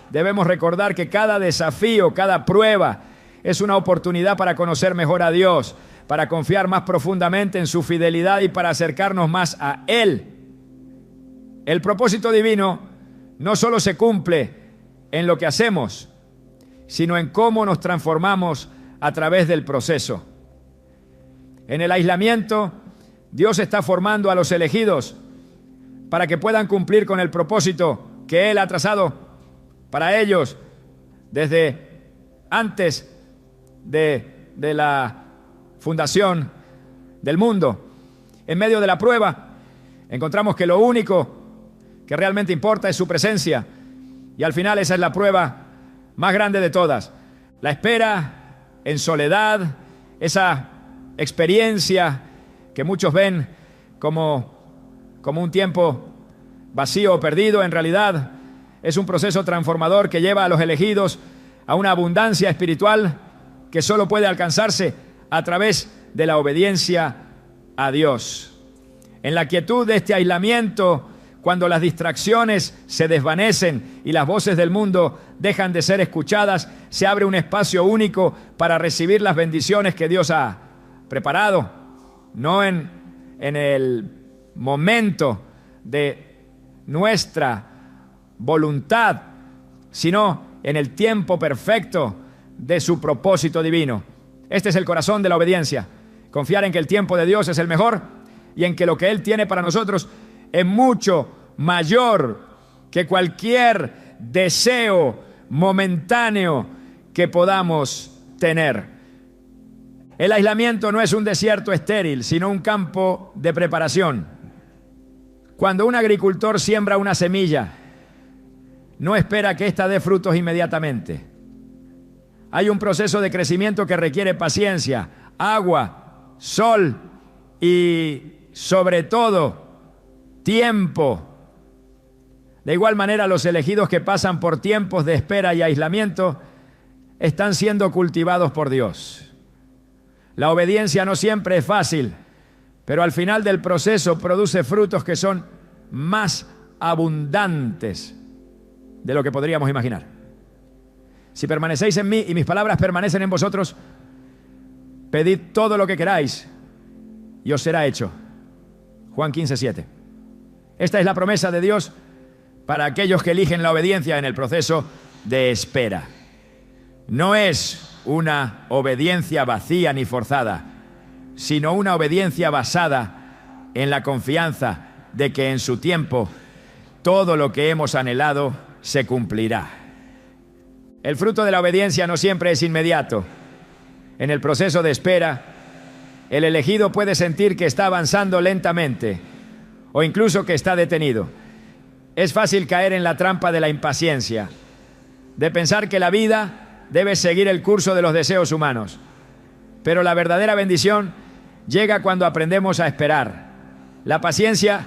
debemos recordar que cada desafío, cada prueba es una oportunidad para conocer mejor a Dios, para confiar más profundamente en su fidelidad y para acercarnos más a Él. El propósito divino no solo se cumple en lo que hacemos, sino en cómo nos transformamos a través del proceso. En el aislamiento, Dios está formando a los elegidos para que puedan cumplir con el propósito que Él ha trazado para ellos desde antes de la fundación del mundo. En medio de la prueba, encontramos que lo único que realmente importa es su presencia. Y al final esa es la prueba más grande de todas. La espera en soledad, esa experiencia que muchos ven como un tiempo vacío o perdido, en realidad es un proceso transformador que lleva a los elegidos a una abundancia espiritual que solo puede alcanzarse a través de la obediencia a Dios. En la quietud de este aislamiento, cuando las distracciones se desvanecen y las voces del mundo dejan de ser escuchadas, se abre un espacio único para recibir las bendiciones que Dios ha preparado, no en el momento de nuestra voluntad, sino en el tiempo perfecto de su propósito divino. Este es el corazón de la obediencia: confiar en que el tiempo de Dios es el mejor y en que lo que Él tiene para nosotros es mucho mayor que cualquier deseo momentáneo que podamos tener. El aislamiento no es un desierto estéril, sino un campo de preparación. Cuando un agricultor siembra una semilla, no espera que ésta dé frutos inmediatamente. Hay un proceso de crecimiento que requiere paciencia, agua, sol y, sobre todo, tiempo. De igual manera, los elegidos que pasan por tiempos de espera y aislamiento están siendo cultivados por Dios. La obediencia no siempre es fácil, pero al final del proceso produce frutos que son más abundantes de lo que podríamos imaginar. Si permanecéis en mí y mis palabras permanecen en vosotros, pedid todo lo que queráis y os será hecho. Juan 15:7. Esta es la promesa de Dios para aquellos que eligen la obediencia en el proceso de espera. No es una obediencia vacía ni forzada, sino una obediencia basada en la confianza de que en su tiempo todo lo que hemos anhelado se cumplirá. El fruto de la obediencia no siempre es inmediato. En el proceso de espera, el elegido puede sentir que está avanzando lentamente o incluso que está detenido. Es fácil caer en la trampa de la impaciencia, de pensar que la vida debe seguir el curso de los deseos humanos. Pero la verdadera bendición llega cuando aprendemos a esperar. La paciencia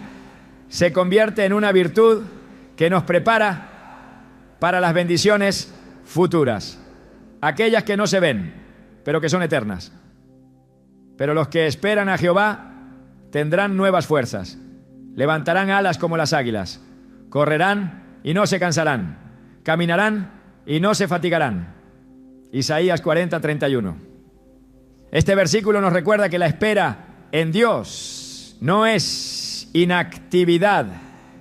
se convierte en una virtud que nos prepara para las bendiciones futuras, aquellas que no se ven, pero que son eternas. Pero los que esperan a Jehová tendrán nuevas fuerzas, levantarán alas como las águilas, correrán y no se cansarán, caminarán y no se fatigarán. Isaías 40:31. Este versículo nos recuerda que la espera en Dios no es inactividad,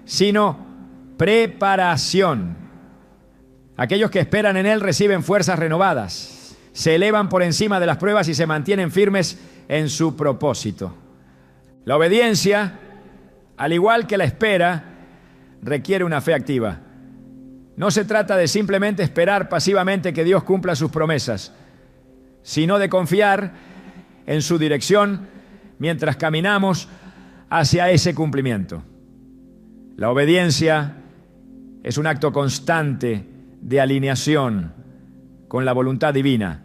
sino preparación. Aquellos que esperan en Él reciben fuerzas renovadas, se elevan por encima de las pruebas y se mantienen firmes en su propósito. La obediencia, al igual que la espera, requiere una fe activa. No se trata de simplemente esperar pasivamente que Dios cumpla sus promesas, sino de confiar en su dirección mientras caminamos hacia ese cumplimiento. La obediencia es un acto constante de alineación con la voluntad divina.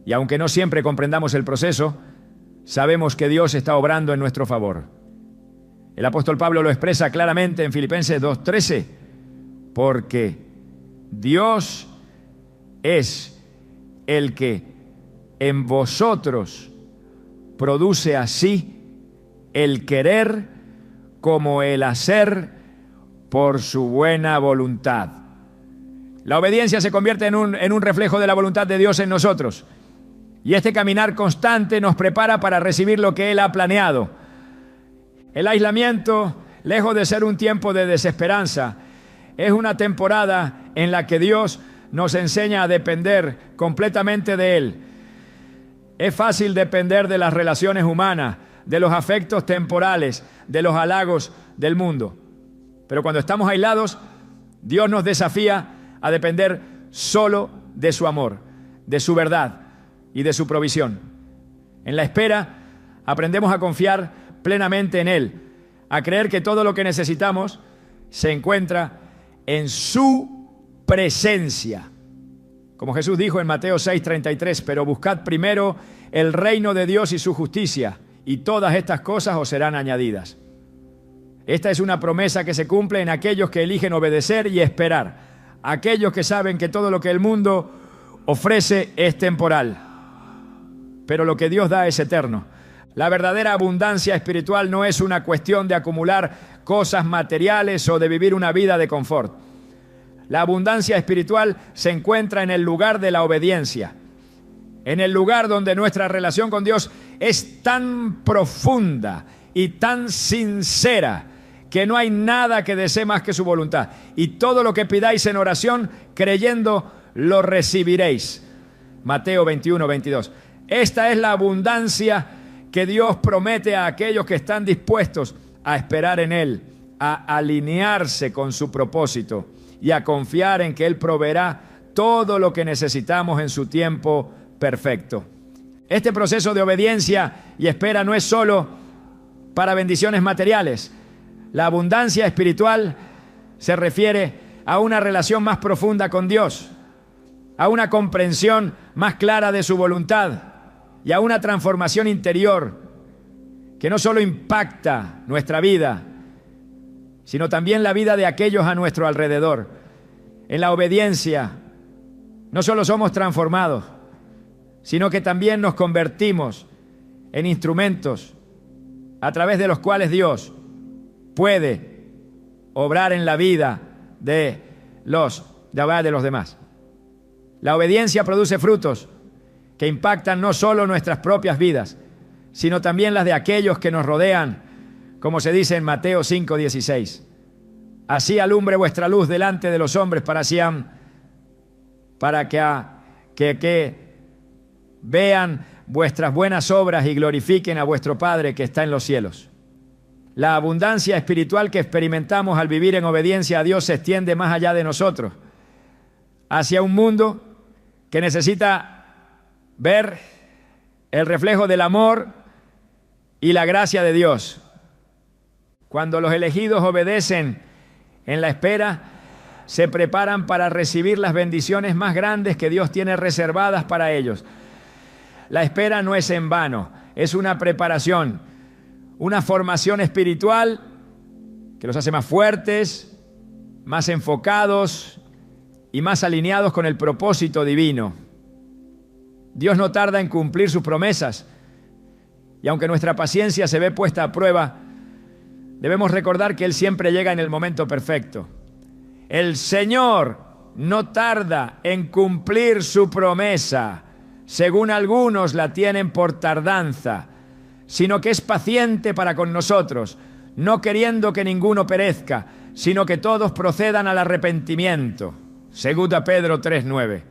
Y aunque no siempre comprendamos el proceso, sabemos que Dios está obrando en nuestro favor. El apóstol Pablo lo expresa claramente en Filipenses 2:13, porque Dios es el que en vosotros produce así el querer como el hacer por su buena voluntad. La obediencia se convierte en un reflejo de la voluntad de Dios en nosotros. Y este caminar constante nos prepara para recibir lo que Él ha planeado. El aislamiento, lejos de ser un tiempo de desesperanza, es una temporada en la que Dios nos enseña a depender completamente de Él. Es fácil depender de las relaciones humanas, de los afectos temporales, de los halagos del mundo. Pero cuando estamos aislados, Dios nos desafía a depender solo de su amor, de su verdad y de su provisión. En la espera, aprendemos a confiar plenamente en Él, a creer que todo lo que necesitamos se encuentra en su presencia. Como Jesús dijo en Mateo 6:33, pero buscad primero el reino de Dios y su justicia, y todas estas cosas os serán añadidas. Esta es una promesa que se cumple en aquellos que eligen obedecer y esperar, aquellos que saben que todo lo que el mundo ofrece es temporal, pero lo que Dios da es eterno. La verdadera abundancia espiritual no es una cuestión de acumular cosas materiales o de vivir una vida de confort. La abundancia espiritual se encuentra en el lugar de la obediencia, en el lugar donde nuestra relación con Dios es tan profunda y tan sincera que no hay nada que desee más que su voluntad. Y todo lo que pidáis en oración, creyendo, lo recibiréis. Mateo 21:22. Esta es la abundancia que Dios promete a aquellos que están dispuestos a esperar en Él, a alinearse con su propósito y a confiar en que Él proveerá todo lo que necesitamos en su tiempo perfecto. Este proceso de obediencia y espera no es solo para bendiciones materiales. La abundancia espiritual se refiere a una relación más profunda con Dios, a una comprensión más clara de su voluntad y a una transformación interior que no solo impacta nuestra vida, sino también la vida de aquellos a nuestro alrededor. En la obediencia no solo somos transformados, sino que también nos convertimos en instrumentos a través de los cuales Dios puede obrar en la vida de los demás. La obediencia produce frutos que impactan no solo nuestras propias vidas, sino también las de aquellos que nos rodean, como se dice en Mateo 5:16. Así alumbre vuestra luz delante de los hombres para que vean vuestras buenas obras y glorifiquen a vuestro Padre que está en los cielos. La abundancia espiritual que experimentamos al vivir en obediencia a Dios se extiende más allá de nosotros, hacia un mundo que necesita ver el reflejo del amor y la gracia de Dios. Cuando los elegidos obedecen en la espera, se preparan para recibir las bendiciones más grandes que Dios tiene reservadas para ellos. La espera no es en vano, es una preparación, una formación espiritual que los hace más fuertes, más enfocados y más alineados con el propósito divino. Dios no tarda en cumplir sus promesas, y aunque nuestra paciencia se ve puesta a prueba, debemos recordar que Él siempre llega en el momento perfecto. El Señor no tarda en cumplir su promesa, según algunos la tienen por tardanza, sino que es paciente para con nosotros, no queriendo que ninguno perezca, sino que todos procedan al arrepentimiento. Segunda Pedro 3:9.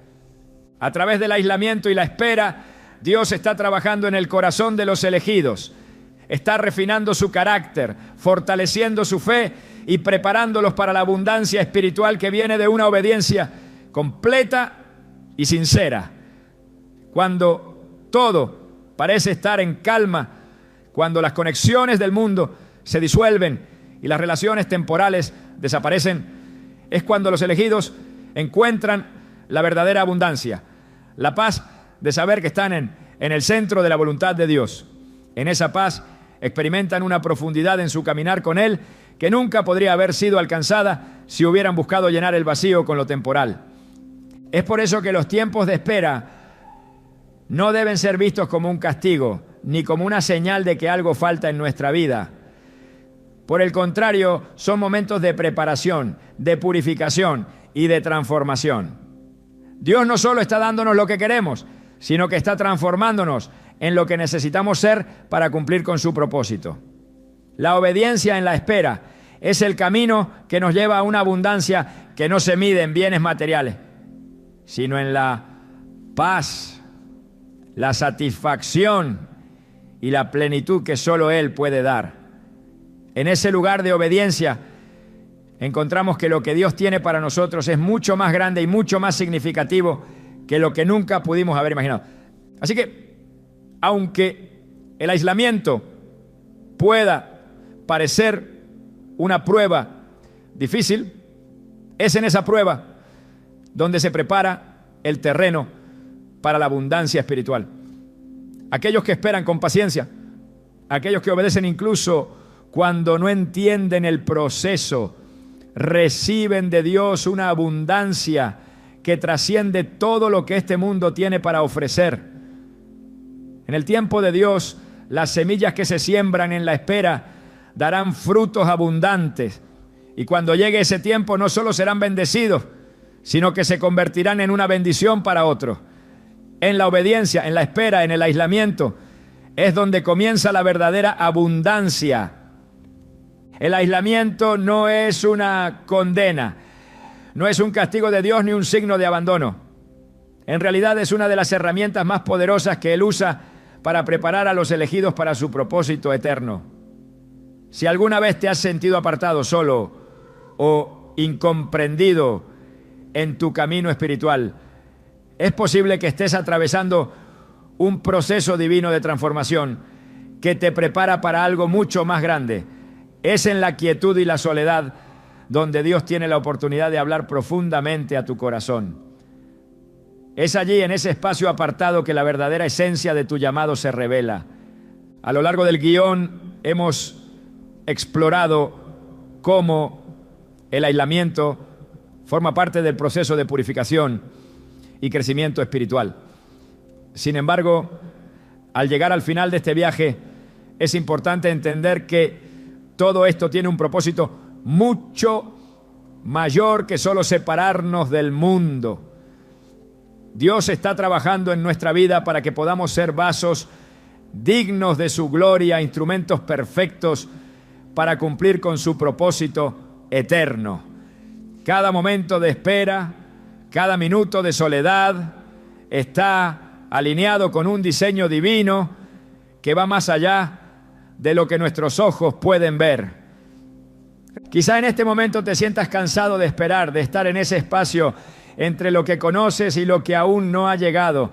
A través del aislamiento y la espera, Dios está trabajando en el corazón de los elegidos. Está refinando su carácter, fortaleciendo su fe y preparándolos para la abundancia espiritual que viene de una obediencia completa y sincera. Cuando todo parece estar en calma, cuando las conexiones del mundo se disuelven y las relaciones temporales desaparecen, es cuando los elegidos encuentran la verdadera abundancia, la paz de saber que están en el centro de la voluntad de Dios. En esa paz experimentan una profundidad en su caminar con Él que nunca podría haber sido alcanzada si hubieran buscado llenar el vacío con lo temporal. Es por eso que los tiempos de espera no deben ser vistos como un castigo, ni como una señal de que algo falta en nuestra vida. Por el contrario, son momentos de preparación, de purificación y de transformación. Dios no solo está dándonos lo que queremos, sino que está transformándonos en lo que necesitamos ser para cumplir con su propósito. La obediencia en la espera es el camino que nos lleva a una abundancia que no se mide en bienes materiales, sino en la paz, la satisfacción y la plenitud que solo Él puede dar. En ese lugar de obediencia encontramos que lo que Dios tiene para nosotros es mucho más grande y mucho más significativo que lo que nunca pudimos haber imaginado. Así que, aunque el aislamiento pueda parecer una prueba difícil, es en esa prueba donde se prepara el terreno para la abundancia espiritual. Aquellos que esperan con paciencia, aquellos que obedecen incluso cuando no entienden el proceso, reciben de Dios una abundancia que trasciende todo lo que este mundo tiene para ofrecer. En el tiempo de Dios, las semillas que se siembran en la espera darán frutos abundantes. Y cuando llegue ese tiempo, no solo serán bendecidos, sino que se convertirán en una bendición para otros. En la obediencia, en la espera, en el aislamiento, es donde comienza la verdadera abundancia. El aislamiento no es una condena, no es un castigo de Dios ni un signo de abandono. En realidad es una de las herramientas más poderosas que Él usa para preparar a los elegidos para su propósito eterno. Si alguna vez te has sentido apartado, solo o incomprendido en tu camino espiritual, es posible que estés atravesando un proceso divino de transformación que te prepara para algo mucho más grande. Es en la quietud y la soledad donde Dios tiene la oportunidad de hablar profundamente a tu corazón. Es allí, en ese espacio apartado, que la verdadera esencia de tu llamado se revela. A lo largo del guión hemos explorado cómo el aislamiento forma parte del proceso de purificación y crecimiento espiritual. Sin embargo, al llegar al final de este viaje, es importante entender que todo esto tiene un propósito mucho mayor que solo separarnos del mundo. Dios está trabajando en nuestra vida para que podamos ser vasos dignos de su gloria, instrumentos perfectos para cumplir con su propósito eterno. Cada momento de espera, cada minuto de soledad está alineado con un diseño divino que va más allá de lo que nuestros ojos pueden ver. Quizá en este momento te sientas cansado de esperar, de estar en ese espacio entre lo que conoces y lo que aún no ha llegado.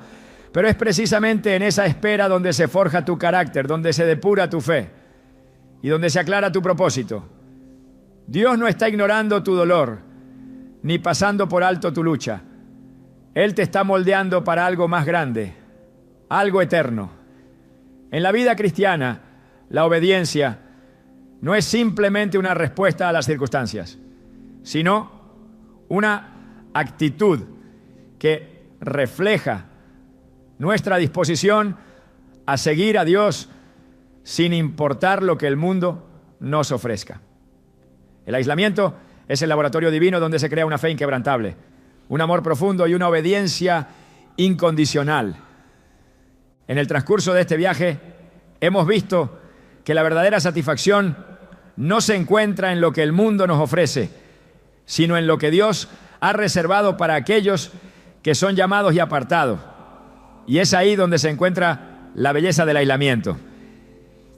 Pero es precisamente en esa espera donde se forja tu carácter, donde se depura tu fe y donde se aclara tu propósito. Dios no está ignorando tu dolor, ni pasando por alto tu lucha. Él te está moldeando para algo más grande, algo eterno. En la vida cristiana, la obediencia no es simplemente una respuesta a las circunstancias, sino una actitud que refleja nuestra disposición a seguir a Dios sin importar lo que el mundo nos ofrezca. El aislamiento es el laboratorio divino donde se crea una fe inquebrantable, un amor profundo y una obediencia incondicional. En el transcurso de este viaje hemos visto que la verdadera satisfacción no se encuentra en lo que el mundo nos ofrece, sino en lo que Dios ha reservado para aquellos que son llamados y apartados. Y es ahí donde se encuentra la belleza del aislamiento.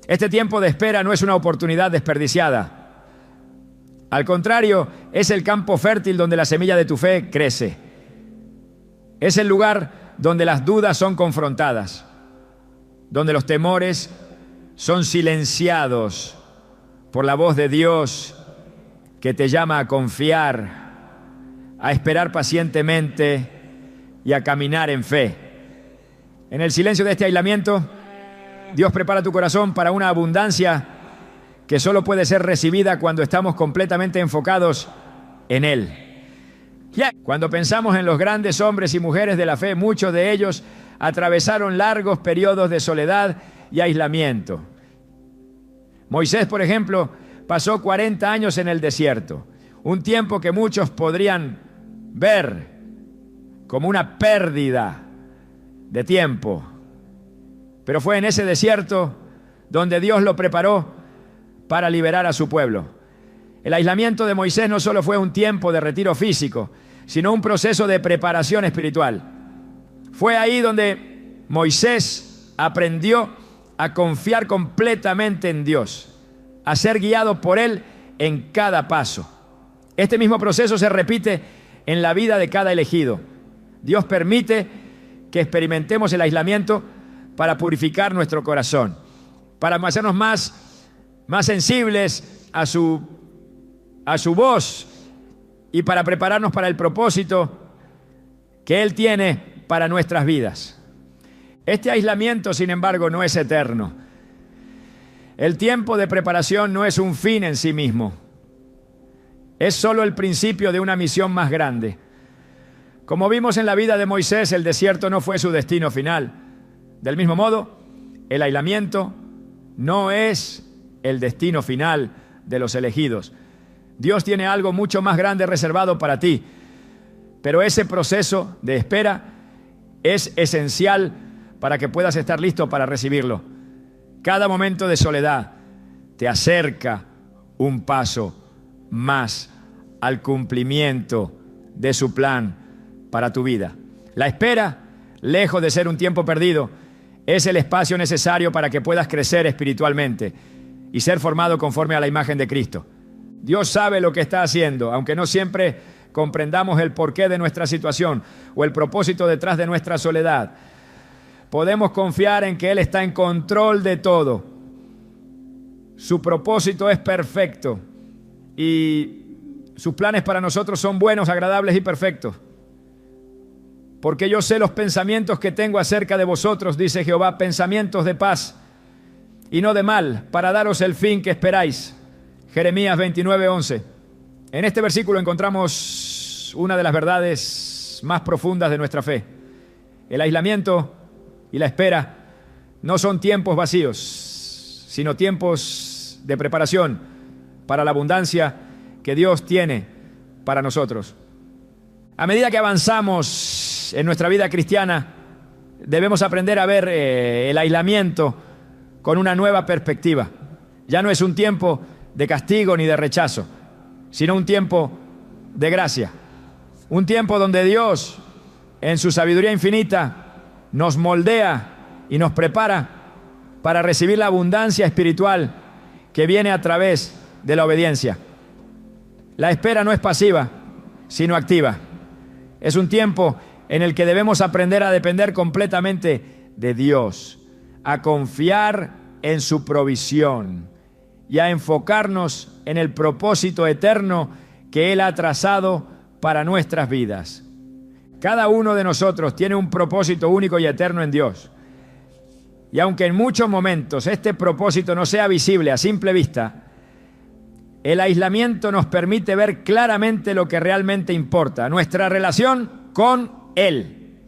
Este tiempo de espera no es una oportunidad desperdiciada. Al contrario, es el campo fértil donde la semilla de tu fe crece. Es el lugar donde las dudas son confrontadas, donde los temores son silenciados por la voz de Dios que te llama a confiar, a esperar pacientemente y a caminar en fe. En el silencio de este aislamiento, Dios prepara tu corazón para una abundancia que solo puede ser recibida cuando estamos completamente enfocados en Él. Cuando pensamos en los grandes hombres y mujeres de la fe, muchos de ellos atravesaron largos periodos de soledad y aislamiento. Moisés, por ejemplo, pasó 40 años en el desierto, un tiempo que muchos podrían ver como una pérdida de tiempo. Pero fue en ese desierto donde Dios lo preparó para liberar a su pueblo. El aislamiento de Moisés no solo fue un tiempo de retiro físico, sino un proceso de preparación espiritual. Fue ahí donde Moisés aprendió a confiar completamente en Dios, a ser guiado por Él en cada paso. Este mismo proceso se repite en la vida de cada elegido. Dios permite que experimentemos el aislamiento para purificar nuestro corazón, para hacernos más más sensibles a su voz y para prepararnos para el propósito que Él tiene para nuestras vidas. Este aislamiento, sin embargo, no es eterno. El tiempo de preparación no es un fin en sí mismo. Es solo el principio de una misión más grande. Como vimos en la vida de Moisés, el desierto no fue su destino final. Del mismo modo, el aislamiento no es el destino final de los elegidos. Dios tiene algo mucho más grande reservado para ti, pero ese proceso de espera es esencial para que puedas estar listo para recibirlo. Cada momento de soledad te acerca un paso más al cumplimiento de su plan para tu vida. La espera, lejos de ser un tiempo perdido, es el espacio necesario para que puedas crecer espiritualmente y ser formado conforme a la imagen de Cristo. Dios sabe lo que está haciendo, aunque no siempre comprendamos el porqué de nuestra situación o el propósito detrás de nuestra soledad. Podemos confiar en que Él está en control de todo. Su propósito es perfecto y sus planes para nosotros son buenos, agradables y perfectos. Porque yo sé los pensamientos que tengo acerca de vosotros, dice Jehová, pensamientos de paz y no de mal, para daros el fin que esperáis. Jeremías 29:11. En este versículo encontramos una de las verdades más profundas de nuestra fe. El aislamiento y la espera no son tiempos vacíos, sino tiempos de preparación para la abundancia que Dios tiene para nosotros. A medida que avanzamos en nuestra vida cristiana, debemos aprender a ver el aislamiento con una nueva perspectiva. Ya no es un tiempo de castigo ni de rechazo, sino un tiempo de gracia. Un tiempo donde Dios, en su sabiduría infinita, nos moldea y nos prepara para recibir la abundancia espiritual que viene a través de la obediencia. La espera no es pasiva, sino activa. Es un tiempo en el que debemos aprender a depender completamente de Dios, a confiar en su provisión y a enfocarnos en el propósito eterno que Él ha trazado para nuestras vidas. Cada uno de nosotros tiene un propósito único y eterno en Dios. Y aunque en muchos momentos este propósito no sea visible a simple vista, el aislamiento nos permite ver claramente lo que realmente importa, nuestra relación con Él.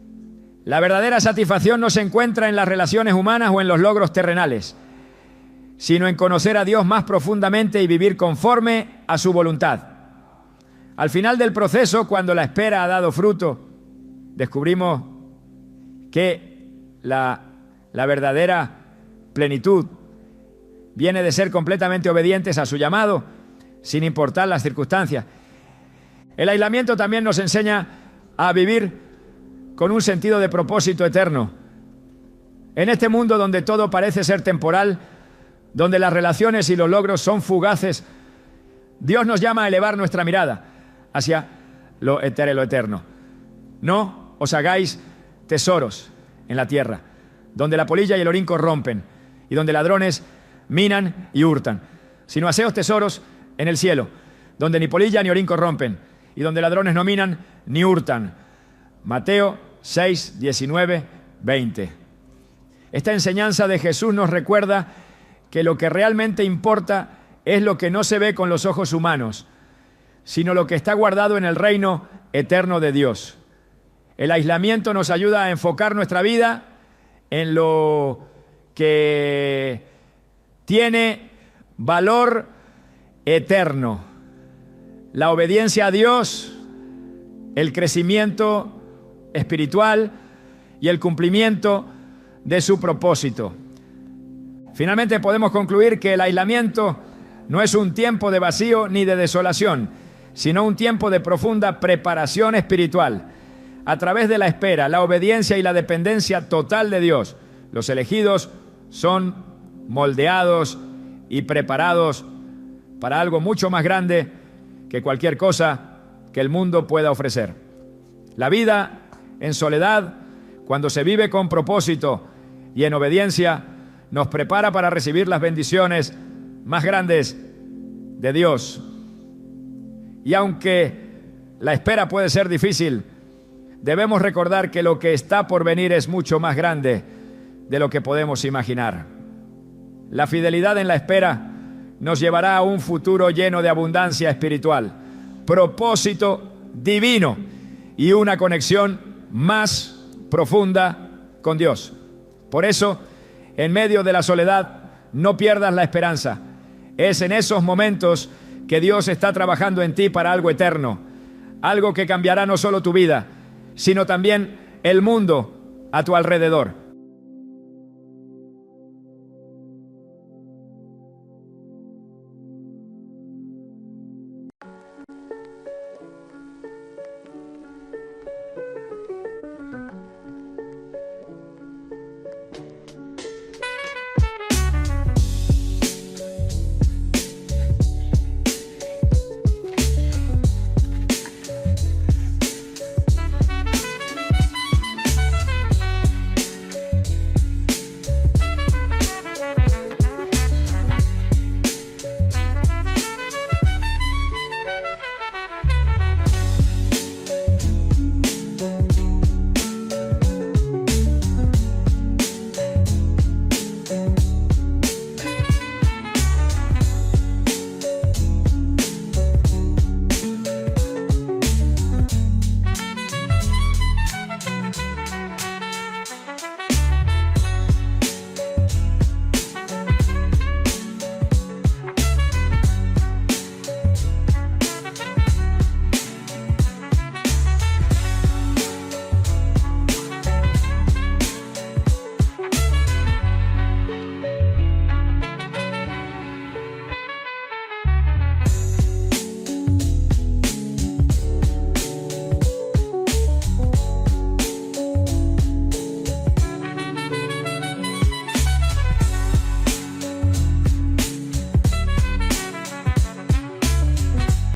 La verdadera satisfacción no se encuentra en las relaciones humanas o en los logros terrenales, sino en conocer a Dios más profundamente y vivir conforme a su voluntad. Al final del proceso, cuando la espera ha dado fruto, descubrimos que la verdadera plenitud viene de ser completamente obedientes a su llamado, sin importar las circunstancias. El aislamiento también nos enseña a vivir con un sentido de propósito eterno. En este mundo donde todo parece ser temporal, donde las relaciones y los logros son fugaces, Dios nos llama a elevar nuestra mirada hacia lo eterno. No os hagáis tesoros en la tierra, donde la polilla y el orín corrompen, y donde ladrones minan y hurtan, sino haceos tesoros en el cielo, donde ni polilla ni orín corrompen, y donde ladrones no minan ni hurtan. Mateo 6, 19, 20. Esta enseñanza de Jesús nos recuerda que lo que realmente importa es lo que no se ve con los ojos humanos, sino lo que está guardado en el reino eterno de Dios. El aislamiento nos ayuda a enfocar nuestra vida en lo que tiene valor eterno. La obediencia a Dios, el crecimiento espiritual y el cumplimiento de su propósito. Finalmente podemos concluir que el aislamiento no es un tiempo de vacío ni de desolación, sino un tiempo de profunda preparación espiritual. A través de la espera, la obediencia y la dependencia total de Dios, los elegidos son moldeados y preparados para algo mucho más grande que cualquier cosa que el mundo pueda ofrecer. La vida en soledad, cuando se vive con propósito y en obediencia, nos prepara para recibir las bendiciones más grandes de Dios. Y aunque la espera puede ser difícil, debemos recordar que lo que está por venir es mucho más grande de lo que podemos imaginar. La fidelidad en la espera nos llevará a un futuro lleno de abundancia espiritual, propósito divino y una conexión más profunda con Dios. Por eso, en medio de la soledad, no pierdas la esperanza. Es en esos momentos que Dios está trabajando en ti para algo eterno, algo que cambiará no solo tu vida, sino también el mundo a tu alrededor.